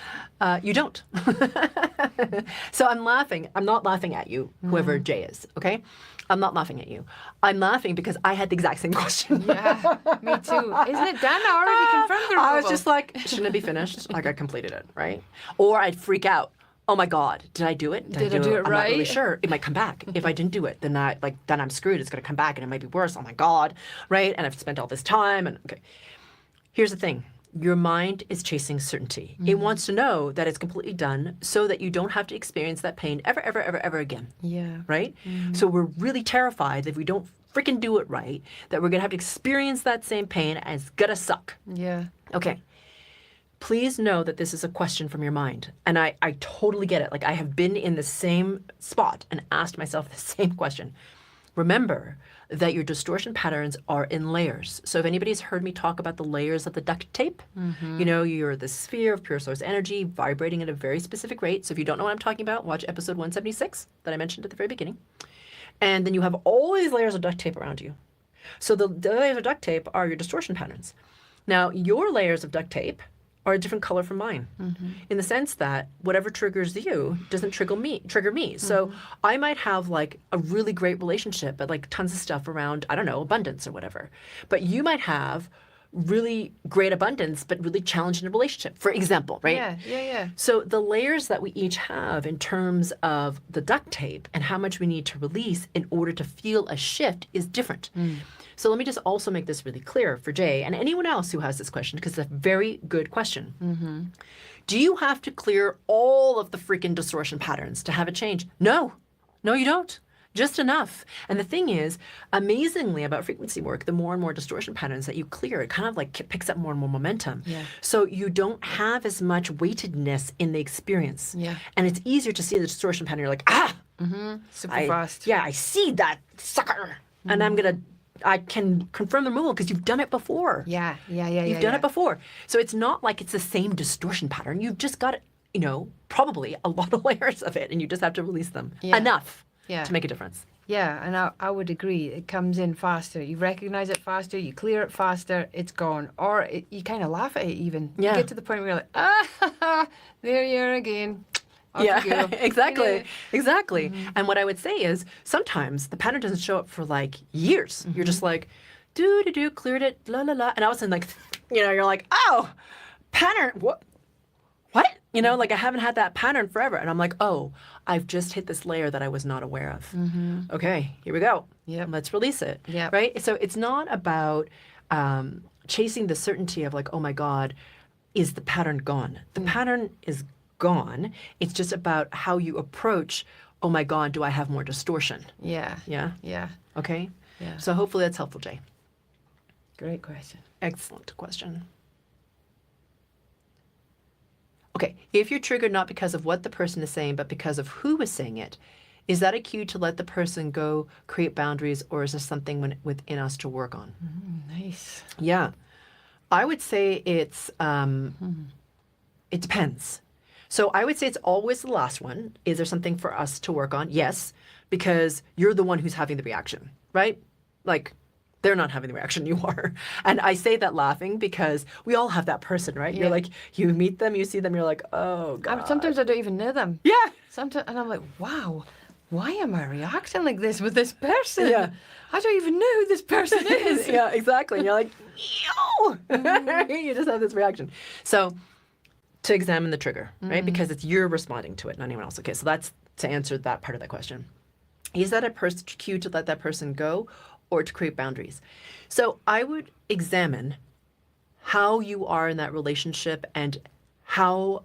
You don't. So I'm laughing. I'm not laughing at you, whoever Jay is, okay? I'm not laughing at you. I'm laughing because I had the exact same question. Me too. Isn't it done? I already confirmed the removal. I was just like, shouldn't it be finished? Like I completed it, right? Or I'd freak out. Oh my God, did I do it? Did I do it right? I'm not really sure. It might come back. If I didn't do it, then I'm screwed. It's going to come back and it might be worse. Oh my God, right? And I've spent all this time. And okay, here's the thing. Your mind is chasing certainty. It wants to know that it's completely done so that you don't have to experience that pain ever again. Right? So we're really terrified that if we don't freaking do it right, that we're going to have to experience that same pain and it's going to suck. Yeah. Okay. please know that this is a question from your mind. And I totally get it. Like I have been in the same spot and asked myself the same question. Remember that your distortion patterns are in layers. So if anybody's heard me talk about the layers of the duct tape, you know, you're the sphere of pure source energy vibrating at a very specific rate. So if you don't know what I'm talking about, watch episode 176 that I mentioned at the very beginning. And then you have all these layers of duct tape around you. So the layers of duct tape are your distortion patterns. Now, your layers of duct tape are a different color from mine, in the sense that whatever triggers you doesn't trigger me. So I might have like a really great relationship, but like tons of stuff around, I don't know, abundance or whatever. But you might have really great abundance, but really challenging relationship, for example, right? Yeah. So the layers that we each have in terms of the duct tape and how much we need to release in order to feel a shift is different. So let me just also make this really clear for Jay and anyone else who has this question, because it's a very good question. Do you have to clear all of the freaking distortion patterns to have a change? No, you don't. Just enough. And the thing is, amazingly about frequency work, the more and more distortion patterns that you clear, it kind of like picks up more and more momentum. So you don't have as much weightedness in the experience. And it's easier to see the distortion pattern. You're like, Super fast. Yeah, I see that sucker. And I can confirm the removal because you've done it before. You've done it before. So it's not like it's the same distortion pattern. You've just got, you know, probably a lot of layers of it, and you just have to release them enough to make a difference. Yeah, and I would agree. It comes in faster. You recognize it faster, you clear it faster, it's gone. Or you kind of laugh at it even. You get to the point where you're like, there you are again. Off you go. Exactly. And what I would say is sometimes the pattern doesn't show up for like years. You're just like, cleared it, la la la. And all of a sudden, like, you know, you're like, oh, pattern, what? You know, like I haven't had that pattern forever. And I'm like, oh, I've just hit this layer that I was not aware of. Okay, here we go. Let's release it. Right? So it's not about chasing the certainty of like, oh my God, is the pattern gone? The pattern is gone. It's just about how you approach, oh my God, do I have more distortion? Yeah. Okay? Yeah. So hopefully that's helpful, Jay. Great question. Excellent question. Okay, if you're triggered not because of what the person is saying, but because of who is saying it, is that a cue to let the person go, create boundaries, or is there something within us to work on? Nice. Yeah. I would say it's, it depends. So I would say it's always the last one. Is there something for us to work on? Yes, because you're the one who's having the reaction, right? Like, they're not having the reaction, you are. And I say that laughing because we all have that person, right? You're like, you meet them, you see them, you're like, oh God. Sometimes I don't even know them. Yeah. Sometimes, and I'm like, wow, why am I reacting like this with this person? Yeah. I don't even know who this person is. Yeah, exactly. And you're like, ew. You just have this reaction. So to examine the trigger, right? Because it's you're responding to it, not anyone else. Okay, so that's to answer that part of that question. Is that a cue to let that person go or to create boundaries? So I would examine how you are in that relationship and how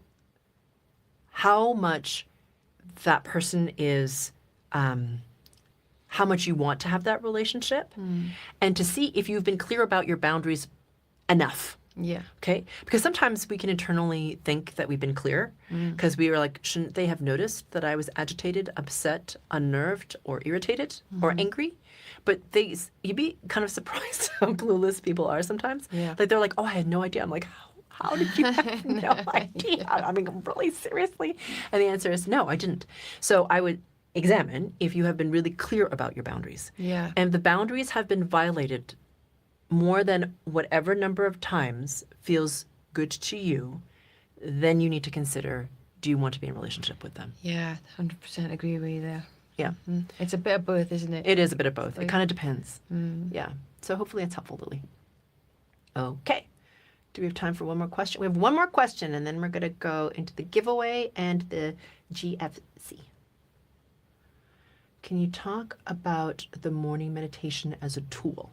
much that person is, how much you want to have that relationship, and to see if you've been clear about your boundaries enough. Yeah. Okay. Because sometimes we can internally think that we've been clear because we were like, shouldn't they have noticed that I was agitated, upset, unnerved, or irritated or angry? But you'd be kind of surprised how clueless people are sometimes. Yeah. Like they're like, oh, I had no idea. I'm like, how did you have no idea? I mean, really seriously? And the answer is no, I didn't. So I would examine if you have been really clear about your boundaries. Yeah. And the boundaries have been violated more than whatever number of times feels good to you, then you need to consider, do you want to be in a relationship with them? Yeah, 100% agree with you there. Yeah. It's a bit of both, isn't it? It is a bit of both. Like, it kind of depends. Yeah. So hopefully it's helpful, Lily. Okay. Do we have time for one more question? We have one more question, and then we're going to go into the giveaway and the GFC. Can you talk about the morning meditation as a tool?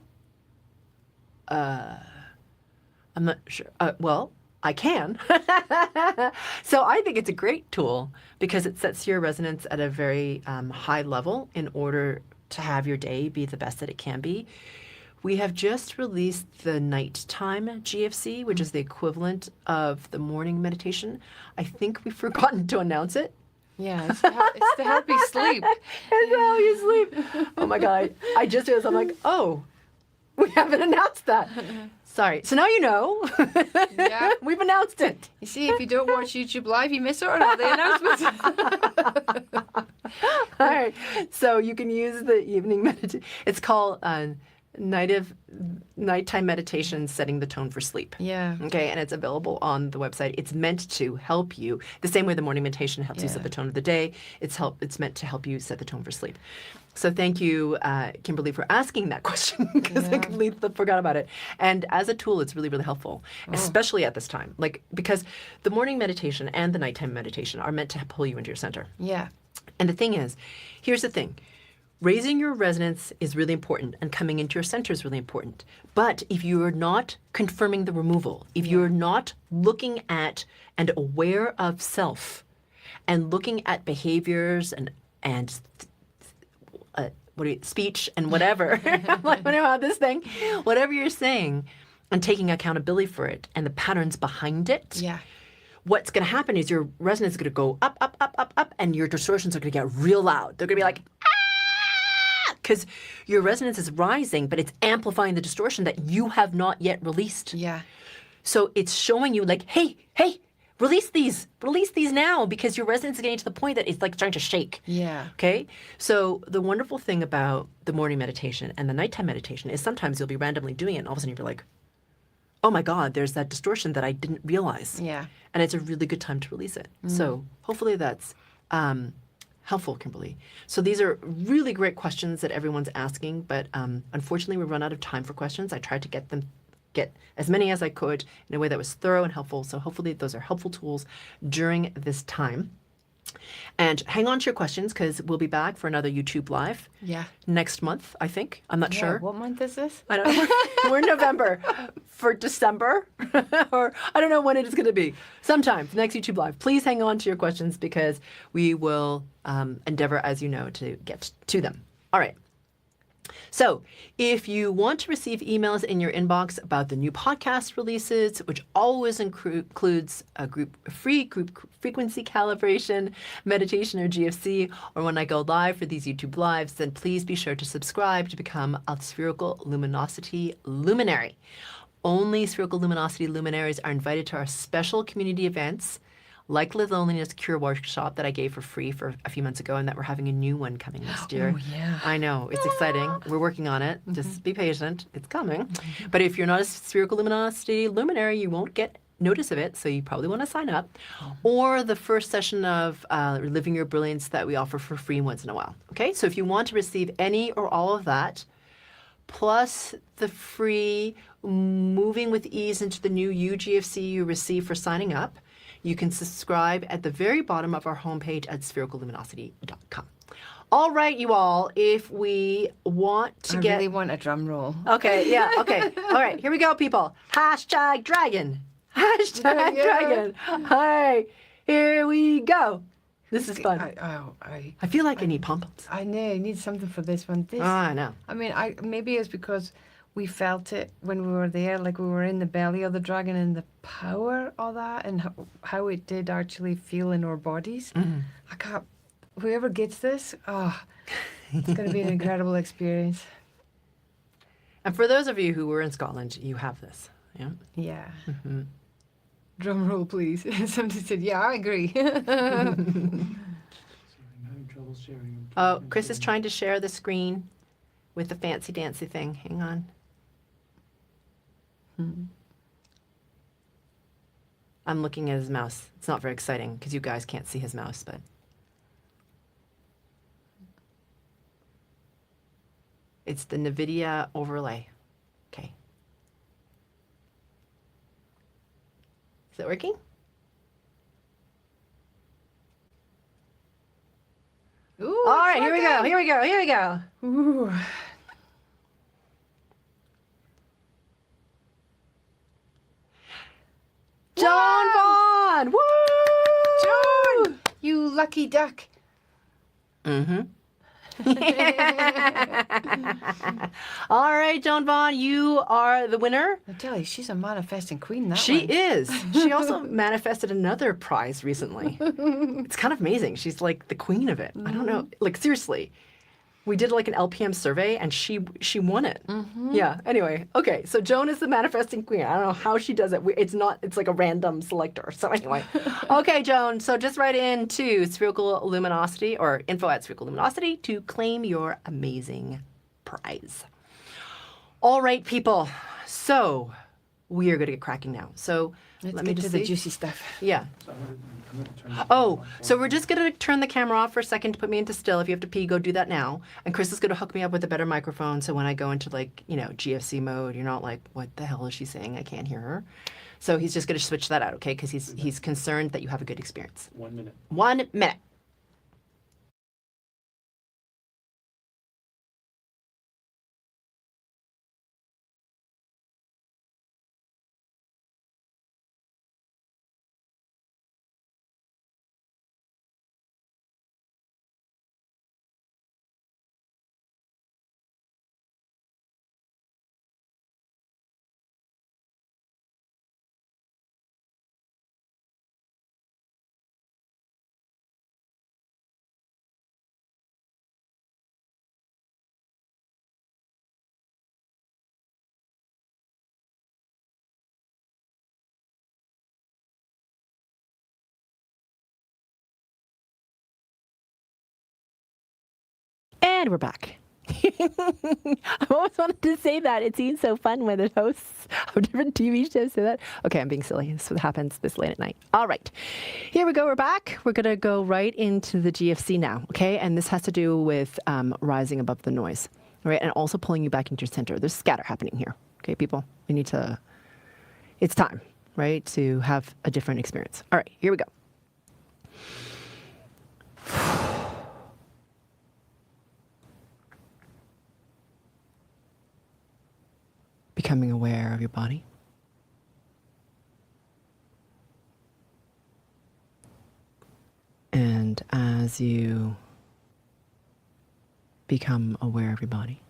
I'm not sure. Well, I can. So I think it's a great tool because it sets your resonance at a very high level in order to have your day be the best that it can be. We have just released the nighttime GFC, which is the equivalent of the morning meditation. I think we've forgotten to announce it. Yeah, it's to help you sleep. It's to help you sleep. Oh my God. I just realized, I'm like, oh, we haven't announced that. Sorry. So now you know. Yeah. We've announced it. You see, if you don't watch YouTube Live, you miss out on all the announcements. All right. So you can use the evening meditation. It's called nighttime meditation, setting the tone for sleep. Yeah. Okay, and it's available on the website. It's meant to help you the same way the morning meditation helps you set the tone of the day. It's meant to help you set the tone for sleep. So thank you, Kimberly, for asking that question because I completely forgot about it. And as a tool, it's really, really helpful, especially at this time. Like, because the morning meditation and the nighttime meditation are meant to pull you into your center. Yeah. And the thing is, here's the thing. Raising your resonance is really important and coming into your center is really important. But if you are not confirming the removal, if you're not looking at and aware of self and looking at behaviors and speech and whatever, like when I have this thing, whatever you're saying and taking accountability for it and the patterns behind it, what's going to happen is your resonance is going to go up, up, up, up, up, and your distortions are going to get real loud. They're going to be like, because your resonance is rising, but it's amplifying the distortion that you have not yet released. Yeah. So it's showing you like, hey, release these now, because your resonance is getting to the point that it's like starting to shake. Yeah. Okay. So the wonderful thing about the morning meditation and the nighttime meditation is sometimes you'll be randomly doing it and all of a sudden you're like, oh my God, there's that distortion that I didn't realize. Yeah. And it's a really good time to release it. So hopefully that's helpful, Kimberly. So these are really great questions that everyone's asking, but unfortunately we run out of time for questions. I tried to get as many as I could in a way that was thorough and helpful. So hopefully those are helpful tools during this time. And hang on to your questions because we'll be back for another YouTube Live next month, I think. I'm not sure. What month is this? I don't know. We're in November. For December, or I don't know when it is going to be. Sometime, next YouTube Live. Please hang on to your questions because we will endeavor, as you know, to get to them. All right. So if you want to receive emails in your inbox about the new podcast releases, which always includes a free group frequency calibration, meditation or GFC, or when I go live for these YouTube Lives, then please be sure to subscribe to become a Spherical Luminosity Luminary. Only Spherical Luminosity Luminaries are invited to our special community events, like the Loneliness Cure Workshop that I gave for free for a few months ago, and that we're having a new one coming next year. Oh, yeah. I know. It's exciting. We're working on it. Just be patient. It's coming. But if you're not a Spherical Luminosity Luminary, you won't get notice of it, so you probably want to sign up. Or the first session of Living Your Brilliance that we offer for free once in a while. Okay? So if you want to receive any or all of that, plus the free Moving with Ease into the new UGFC you receive for signing up, you can subscribe at the very bottom of our homepage at sphericalluminosity.com. All right, you all, if we want to I really want a drum roll. Okay, yeah, okay. All right, here we go, people. Hashtag dragon. Hashtag dragon. All right, here we go. This is fun. I feel like I need pom-poms. I know, I need something for this one. I know. I mean, maybe it's because we felt it when we were there, like we were in the belly of the dragon and the power of that and how it did actually feel in our bodies. I can't, whoever gets this, it's going to be an incredible experience. And for those of you who were in Scotland, you have this. Yeah. Yeah. Drum roll, please. Somebody said, yeah, I agree. Oh, Chris is trying to share the screen with the fancy dancy thing. Hang on. I'm looking at his mouse. It's not very exciting because you guys can't see his mouse, but. It's the NVIDIA overlay. Okay. Is it working? Ooh, all right, here we go, here we go, here we go. Ooh. John Vaughn! Woo! John! You lucky duck. All right, Joan Vaughn, you are the winner. I tell you, she's a manifesting queen, that She one. is. She also manifested another prize recently. It's kind of amazing. She's like the queen of it. I don't know. Like, seriously. We did like an LPM survey and she won it. Yeah. Anyway, okay. So Joan is the manifesting queen. I don't know how she does it. It's like a random selector. So anyway, okay, Joan. So just write in to Spherical Luminosity or info@Spherical Luminosity to claim your amazing prize. All right, people. So we are going to get cracking now. So Let's let me get just to the see. juicy stuff. Yeah. I'm gonna turn this Oh, off. so we're just going to turn the camera off for a second to put me into still. If you have to pee, go do that now. And Chris is going to hook me up with a better microphone so when I go into like, GFC mode, you're not like, what the hell is she saying? I can't hear her. So he's just going to switch that out, okay? Because he's concerned that you have a good experience. 1 minute. 1 minute. And we're back. I've always wanted to say that. It seems so fun when the hosts of different TV shows say that. Okay, I'm being silly. This is what happens this late at night. All right. Here we go. We're back. We're going to go right into the GFC now, okay? And this has to do with rising above the noise, all right? And also pulling you back into your center. There's scatter happening here, okay, people? We need to, it's time, right, to have a different experience. All right, here we go. Becoming aware of your body. And as you become aware of your body,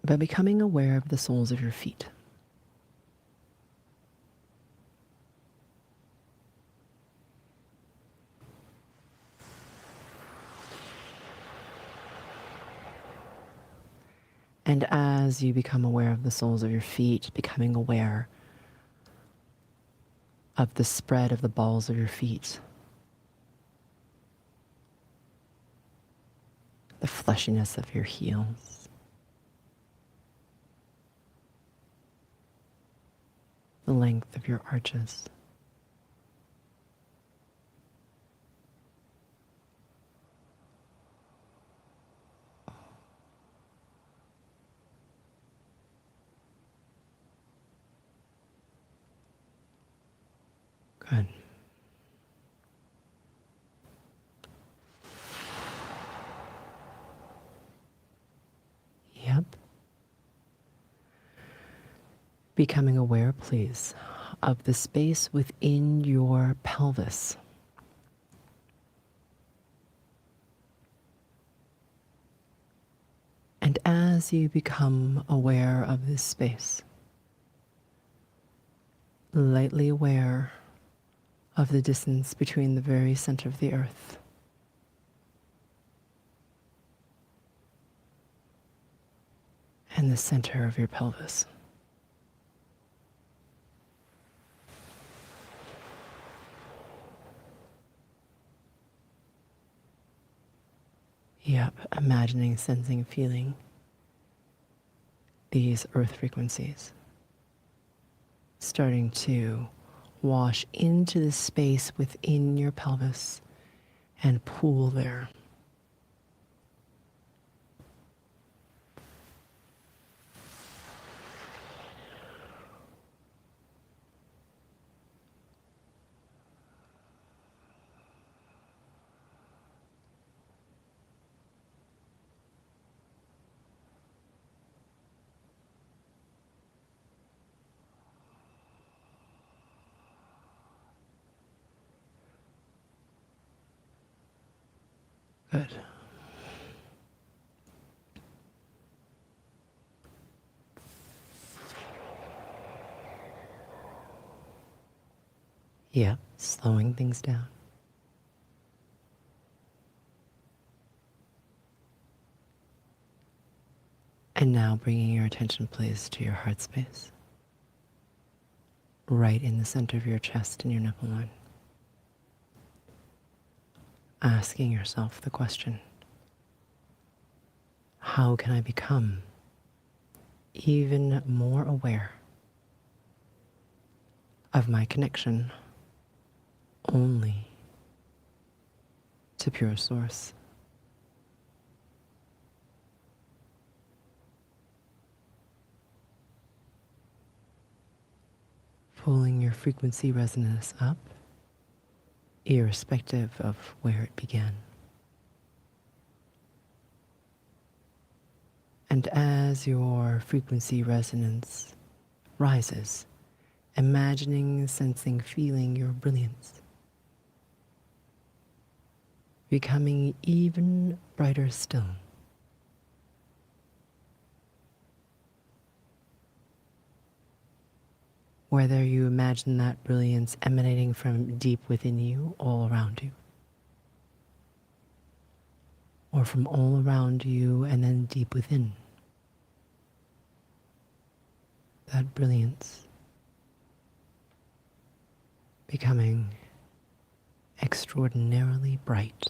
by becoming aware of the soles of your feet. And as you become aware of the soles of your feet, becoming aware of the spread of the balls of your feet, the fleshiness of your heels, the length of your arches. Good. Yep. Becoming aware, please, of the space within your pelvis. And as you become aware of this space, lightly aware of the distance between the very center of the earth and the center of your pelvis. Yep, imagining, sensing, feeling these earth frequencies starting to wash into the space within your pelvis and pool there. Good. Yeah, slowing things down. And now bringing your attention, please, to your heart space. Right in the center of your chest and your nipple line. Asking yourself the question, how can I become even more aware of my connection only to pure source? Pulling your frequency resonance up, irrespective of where it began. And as your frequency resonance rises, imagining, sensing, feeling your brilliance, becoming even brighter still. Whether you imagine that brilliance emanating from deep within you, all around you, or from all around you and then deep within. That brilliance becoming extraordinarily bright.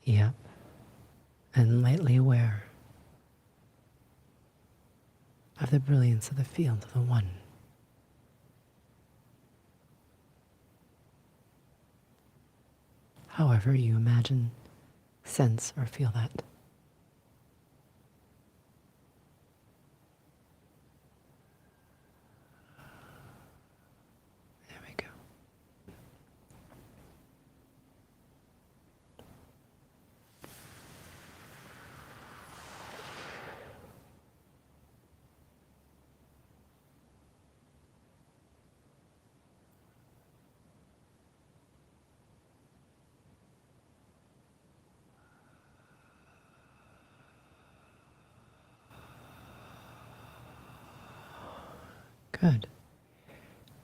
Yep, and lightly aware of the brilliance of the field of the one. However you imagine, sense, or feel that. There we go. Good.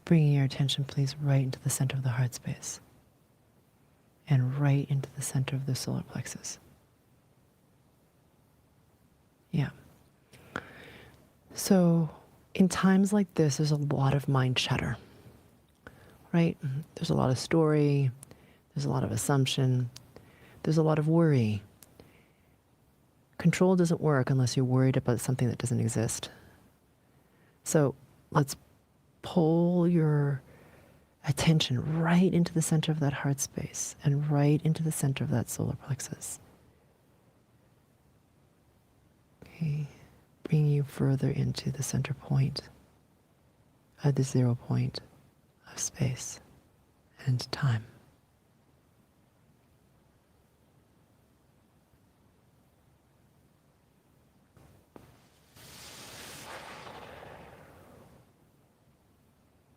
Bringing your attention, please, right into the center of the heart space and right into the center of the solar plexus. Yeah. So in times like this, there's a lot of mind chatter, right? There's a lot of story. There's a lot of assumption. There's a lot of worry. Control doesn't work unless you're worried about something that doesn't exist. So let's pull your attention right into the center of that heart space and right into the center of that solar plexus. Okay, bring you further into the center point of the 0 point of space and time.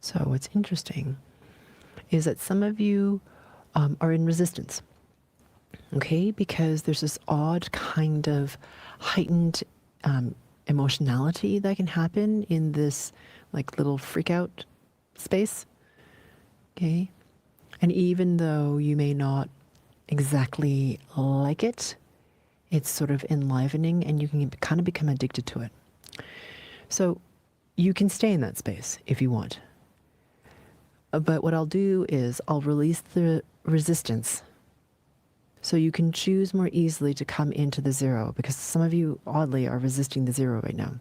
So what's interesting is that some of you are in resistance, okay? Because there's this odd kind of heightened emotionality that can happen in this like little freak out space, okay? And even though you may not exactly like it, it's sort of enlivening and you can kind of become addicted to it. So you can stay in that space if you want. But what I'll do is I'll release the resistance so you can choose more easily to come into the 0, because some of you, oddly, are resisting the 0 right now.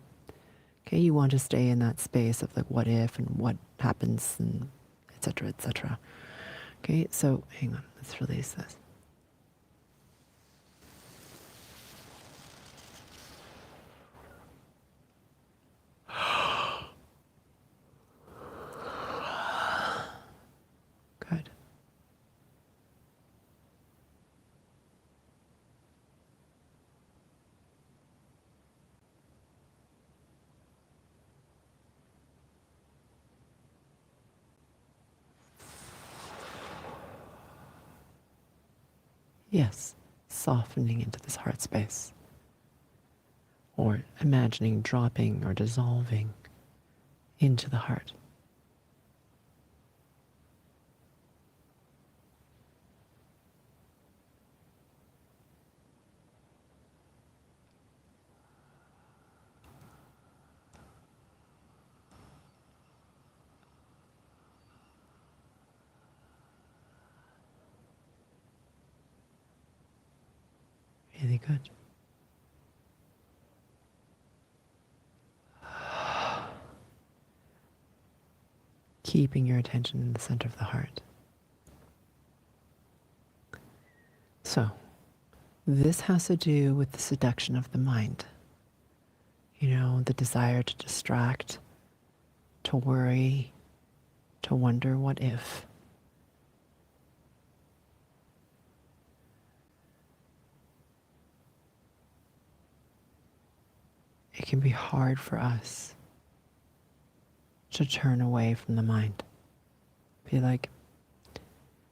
Okay, you want to stay in that space of like what if and what happens and et cetera, et cetera. Okay, so hang on, let's release this. Yes, softening into this heart space. Or imagining dropping or dissolving into the heart. Really good. Keeping your attention in the center of the heart. So, this has to do with the seduction of the mind. You know, the desire to distract, to worry, to wonder what if. It can be hard for us to turn away from the mind. Be like,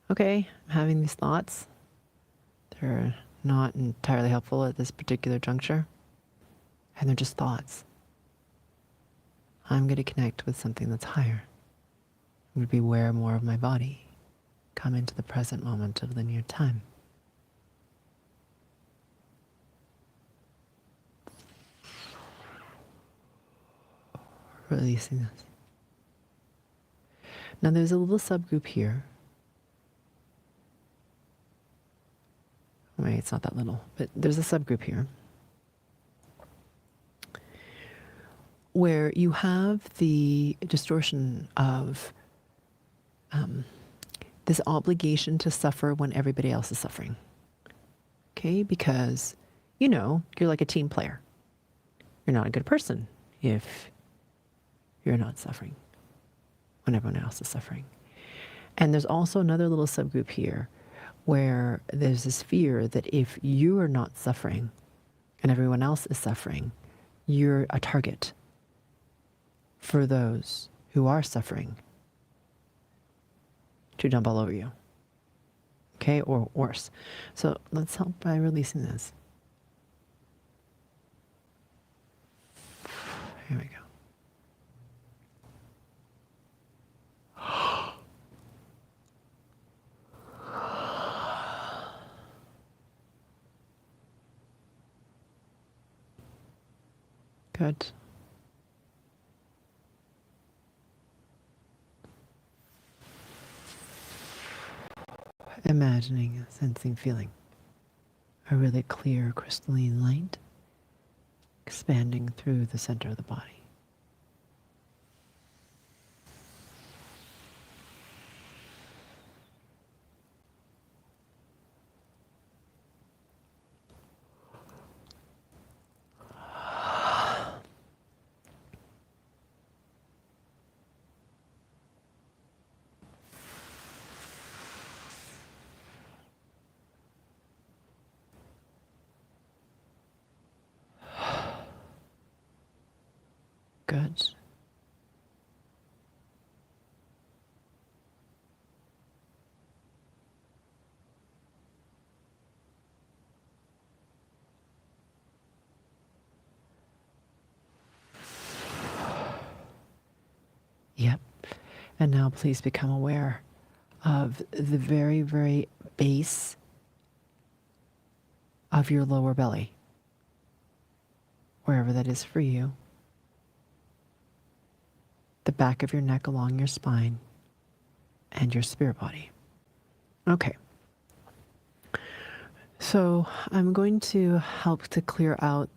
okay, I'm having these thoughts. They're not entirely helpful at this particular juncture. And they're just thoughts. I'm going to connect with something that's higher. I'm going to be aware more of my body. Come into the present moment of linear time. Releasing this. Now there's a little subgroup here. Wait, it's not that little, but there's a subgroup here where you have the distortion of this obligation to suffer when everybody else is suffering. Okay, because you know you're like a team player. You're not a good person if you're not suffering when everyone else is suffering. And there's also another little subgroup here where there's this fear that if you are not suffering and everyone else is suffering, you're a target for those who are suffering to dump all over you. Okay, or worse. So let's help by releasing this. Here we go. Good. Imagining, sensing, feeling a really clear crystalline light expanding through the center of the body. Good. Yep. And now please become aware of the very, very base of your lower belly, wherever that is for you. The back of your neck along your spine and your spirit body. Okay. So I'm going to help to clear out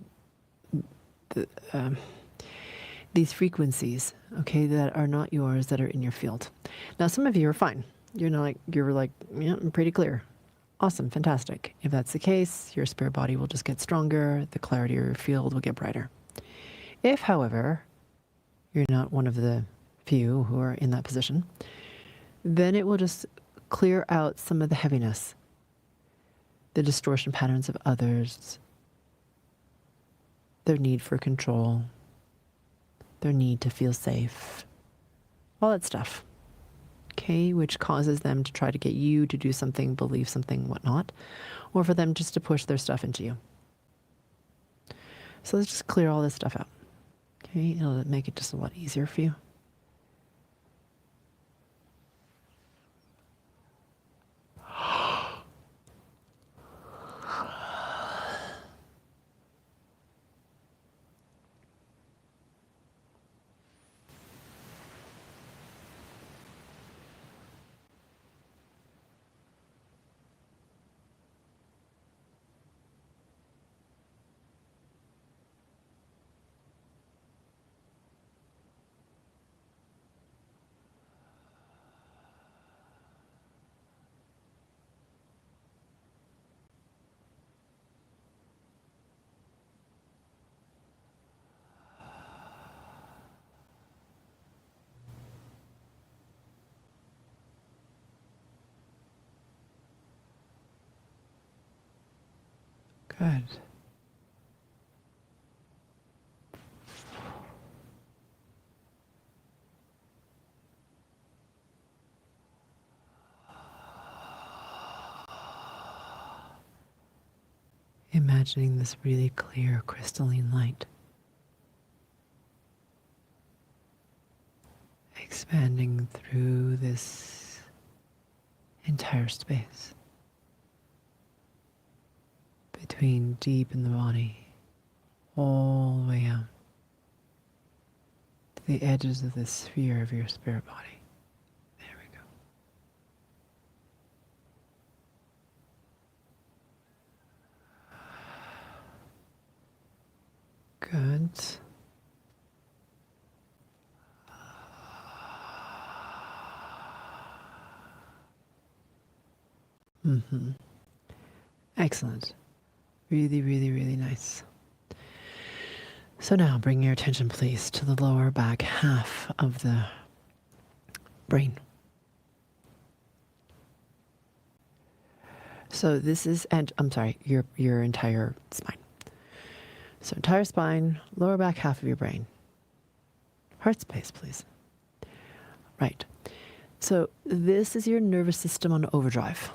these frequencies, okay, that are not yours, that are in your field. Now, some of you are fine. You're like, yeah, I'm pretty clear. Awesome, fantastic. If that's the case, your spirit body will just get stronger, the clarity of your field will get brighter. If, however, you're not one of the few who are in that position, then it will just clear out some of the heaviness, the distortion patterns of others, their need for control, their need to feel safe, all that stuff. okay, which causes them to try to get you to do something, believe something, whatnot, or for them just to push their stuff into you. So let's just clear all this stuff out. Okay, it'll make it just a lot easier for you. Good. Imagining this really clear crystalline light expanding through this entire space between deep in the body, all the way out to the edges of this sphere of your spirit body. There we go. Good. Excellent. Really, really, really nice. So now bring your attention, please, to the lower back half of the brain. So this is, and I'm sorry, your entire spine. So entire spine, lower back half of your brain. Heart space, please. Right. So this is your nervous system on overdrive.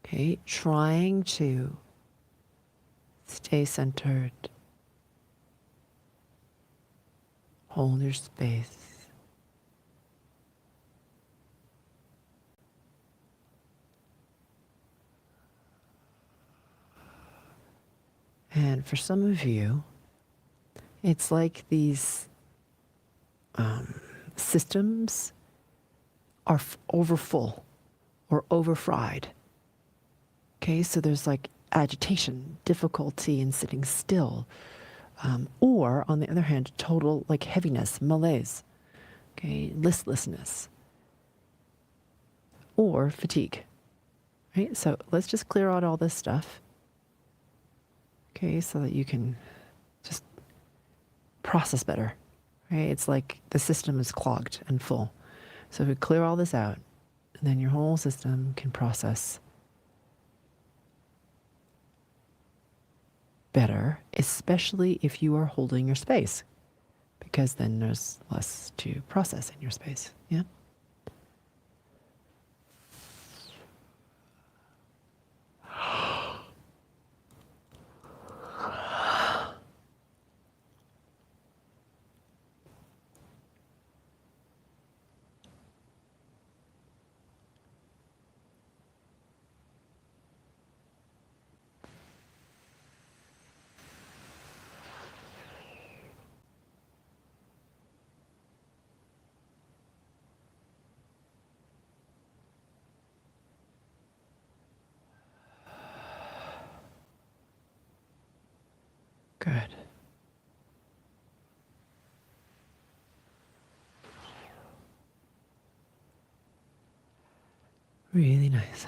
Okay, trying to stay centered. Hold your space. And for some of you, it's like these systems are over full or over fried. Okay, so there's like agitation, difficulty in sitting still, or on the other hand, total like heaviness, malaise, okay, listlessness, or fatigue. Right, so let's just clear out all this stuff. Okay, so that you can just process better. Right, it's like the system is clogged and full. So if we clear all this out, then your whole system can process better, especially if you are holding your space, because then there's less to process in your space. Yeah. Good. Really nice.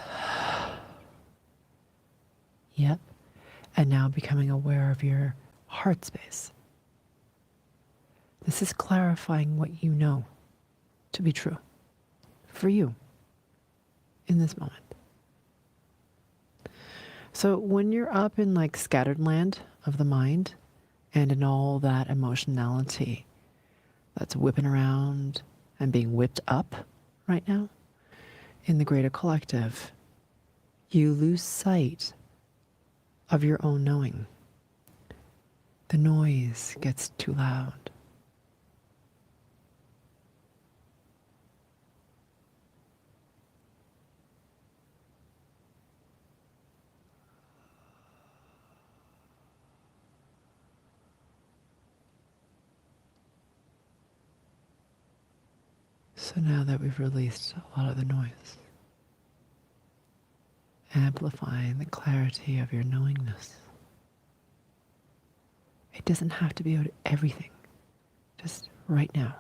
Yep. And now becoming aware of your heart space. This is clarifying what you know to be true for you in this moment. So when you're up in like scattered land of the mind and in all that emotionality that's whipping around and being whipped up right now, in the greater collective, you lose sight of your own knowing. The noise gets too loud. So now that we've released a lot of the noise, amplifying the clarity of your knowingness. It doesn't have to be about everything, just right now.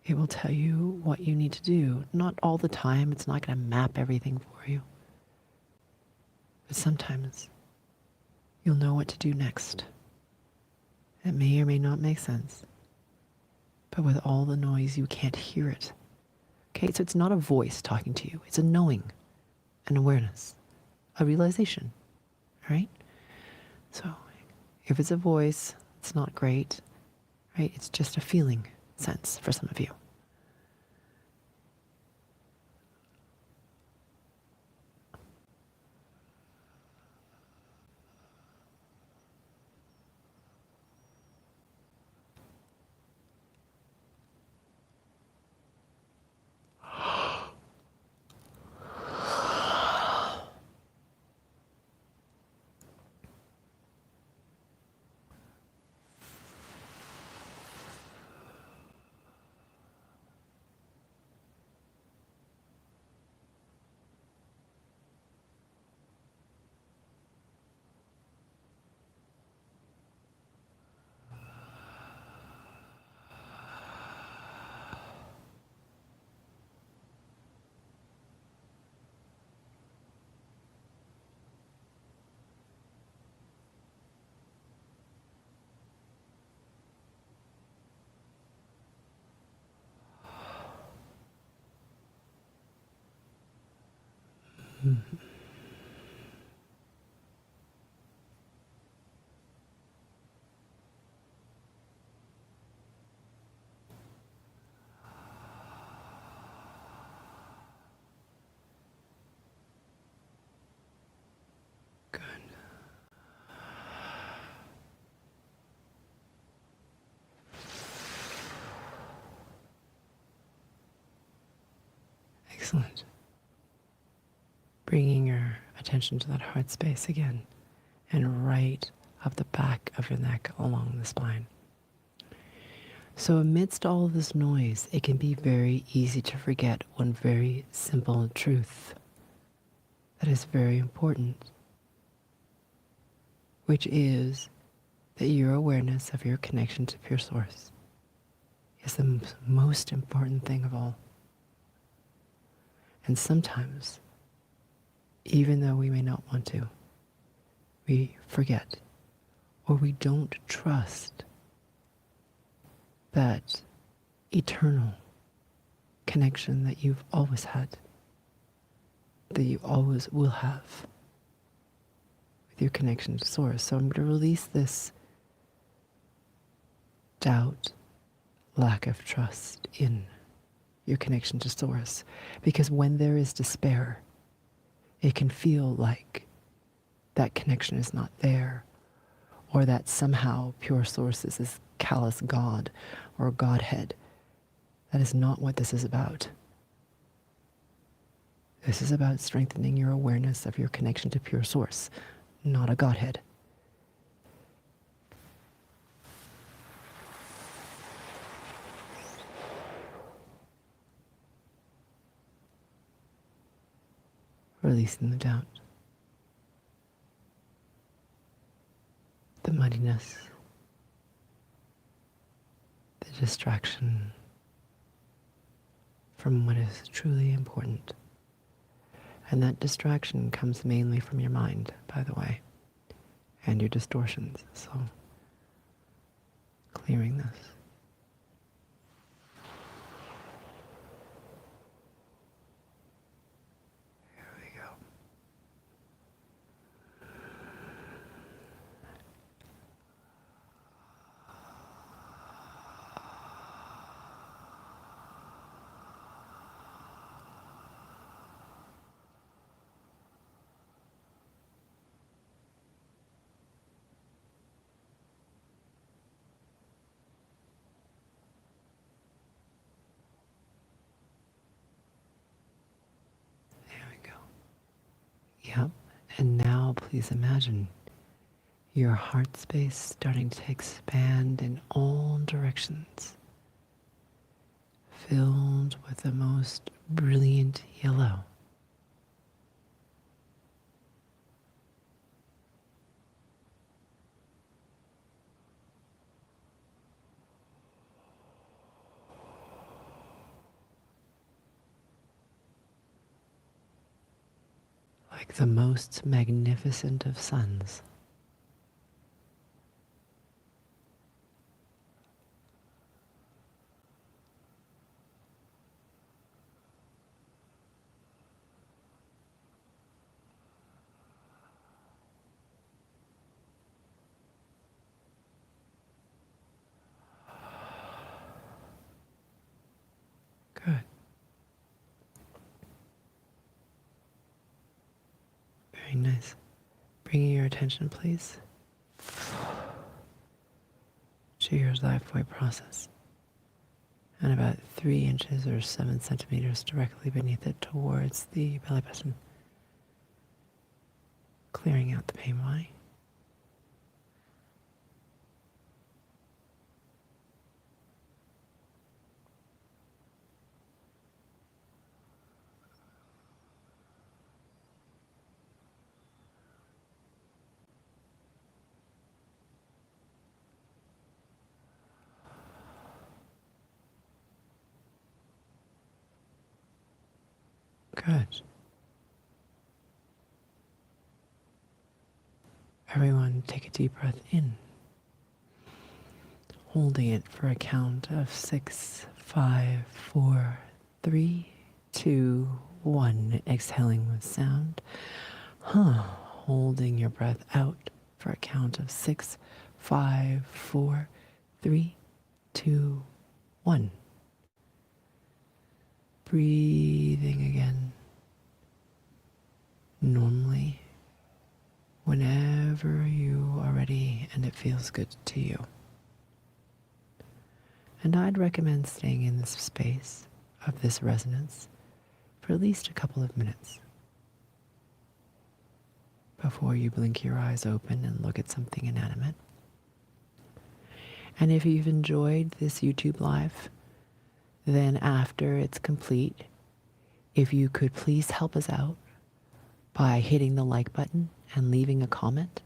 It will tell you what you need to do. Not all the time, it's not going to map everything for you. But sometimes you'll know what to do next. It may or may not make sense. But with all the noise, you can't hear it. Okay, so it's not a voice talking to you. It's a knowing, an awareness, a realization, right? So if it's a voice, it's not great, right? It's just a feeling sense for some of you. Good. Excellent. Bringing your attention to that heart space again and right up the back of your neck along the spine. So amidst all of this noise, it can be very easy to forget one very simple truth that is very important, which is that your awareness of your connection to pure source is the most important thing of all. And sometimes, even though we may not want to, we forget or we don't trust that eternal connection that you've always had, that you always will have with your connection to source. So I'm going to release this doubt, lack of trust in your connection to source. Because when there is despair, it can feel like that connection is not there, or that somehow pure source is this callous God or Godhead. That is not what this is about. This is about strengthening your awareness of your connection to pure source, not a Godhead. Releasing the doubt, the muddiness, the distraction from what is truly important. And that distraction comes mainly from your mind, by the way, and your distortions. So, clearing this. And now please imagine your heart space starting to expand in all directions, filled with the most brilliant yellow. Like the most magnificent of suns. Good. Very nice. Bringing your attention, please, to your xiphoid process. And about 3 inches or 7 centimeters directly beneath it towards the belly button. Clearing out the pain body. Good. Everyone take a deep breath in, holding it for a count of 6, 5, 4, 3, 2, 1. Exhaling with sound. Holding your breath out for a count of 6, 5, 4, 3, 2, 1. Breathing again, normally, whenever you are ready and it feels good to you. And I'd recommend staying in this space of this resonance for at least a couple of minutes before you blink your eyes open and look at something inanimate. And if you've enjoyed this YouTube Live, then after it's complete, if you could please help us out by hitting the like button and leaving a comment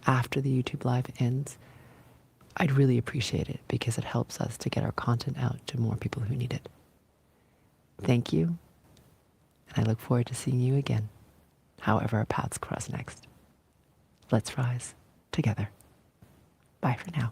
after the YouTube Live ends, I'd really appreciate it because it helps us to get our content out to more people who need it. Thank you, and I look forward to seeing you again, however our paths cross next. Let's rise together. Bye for now.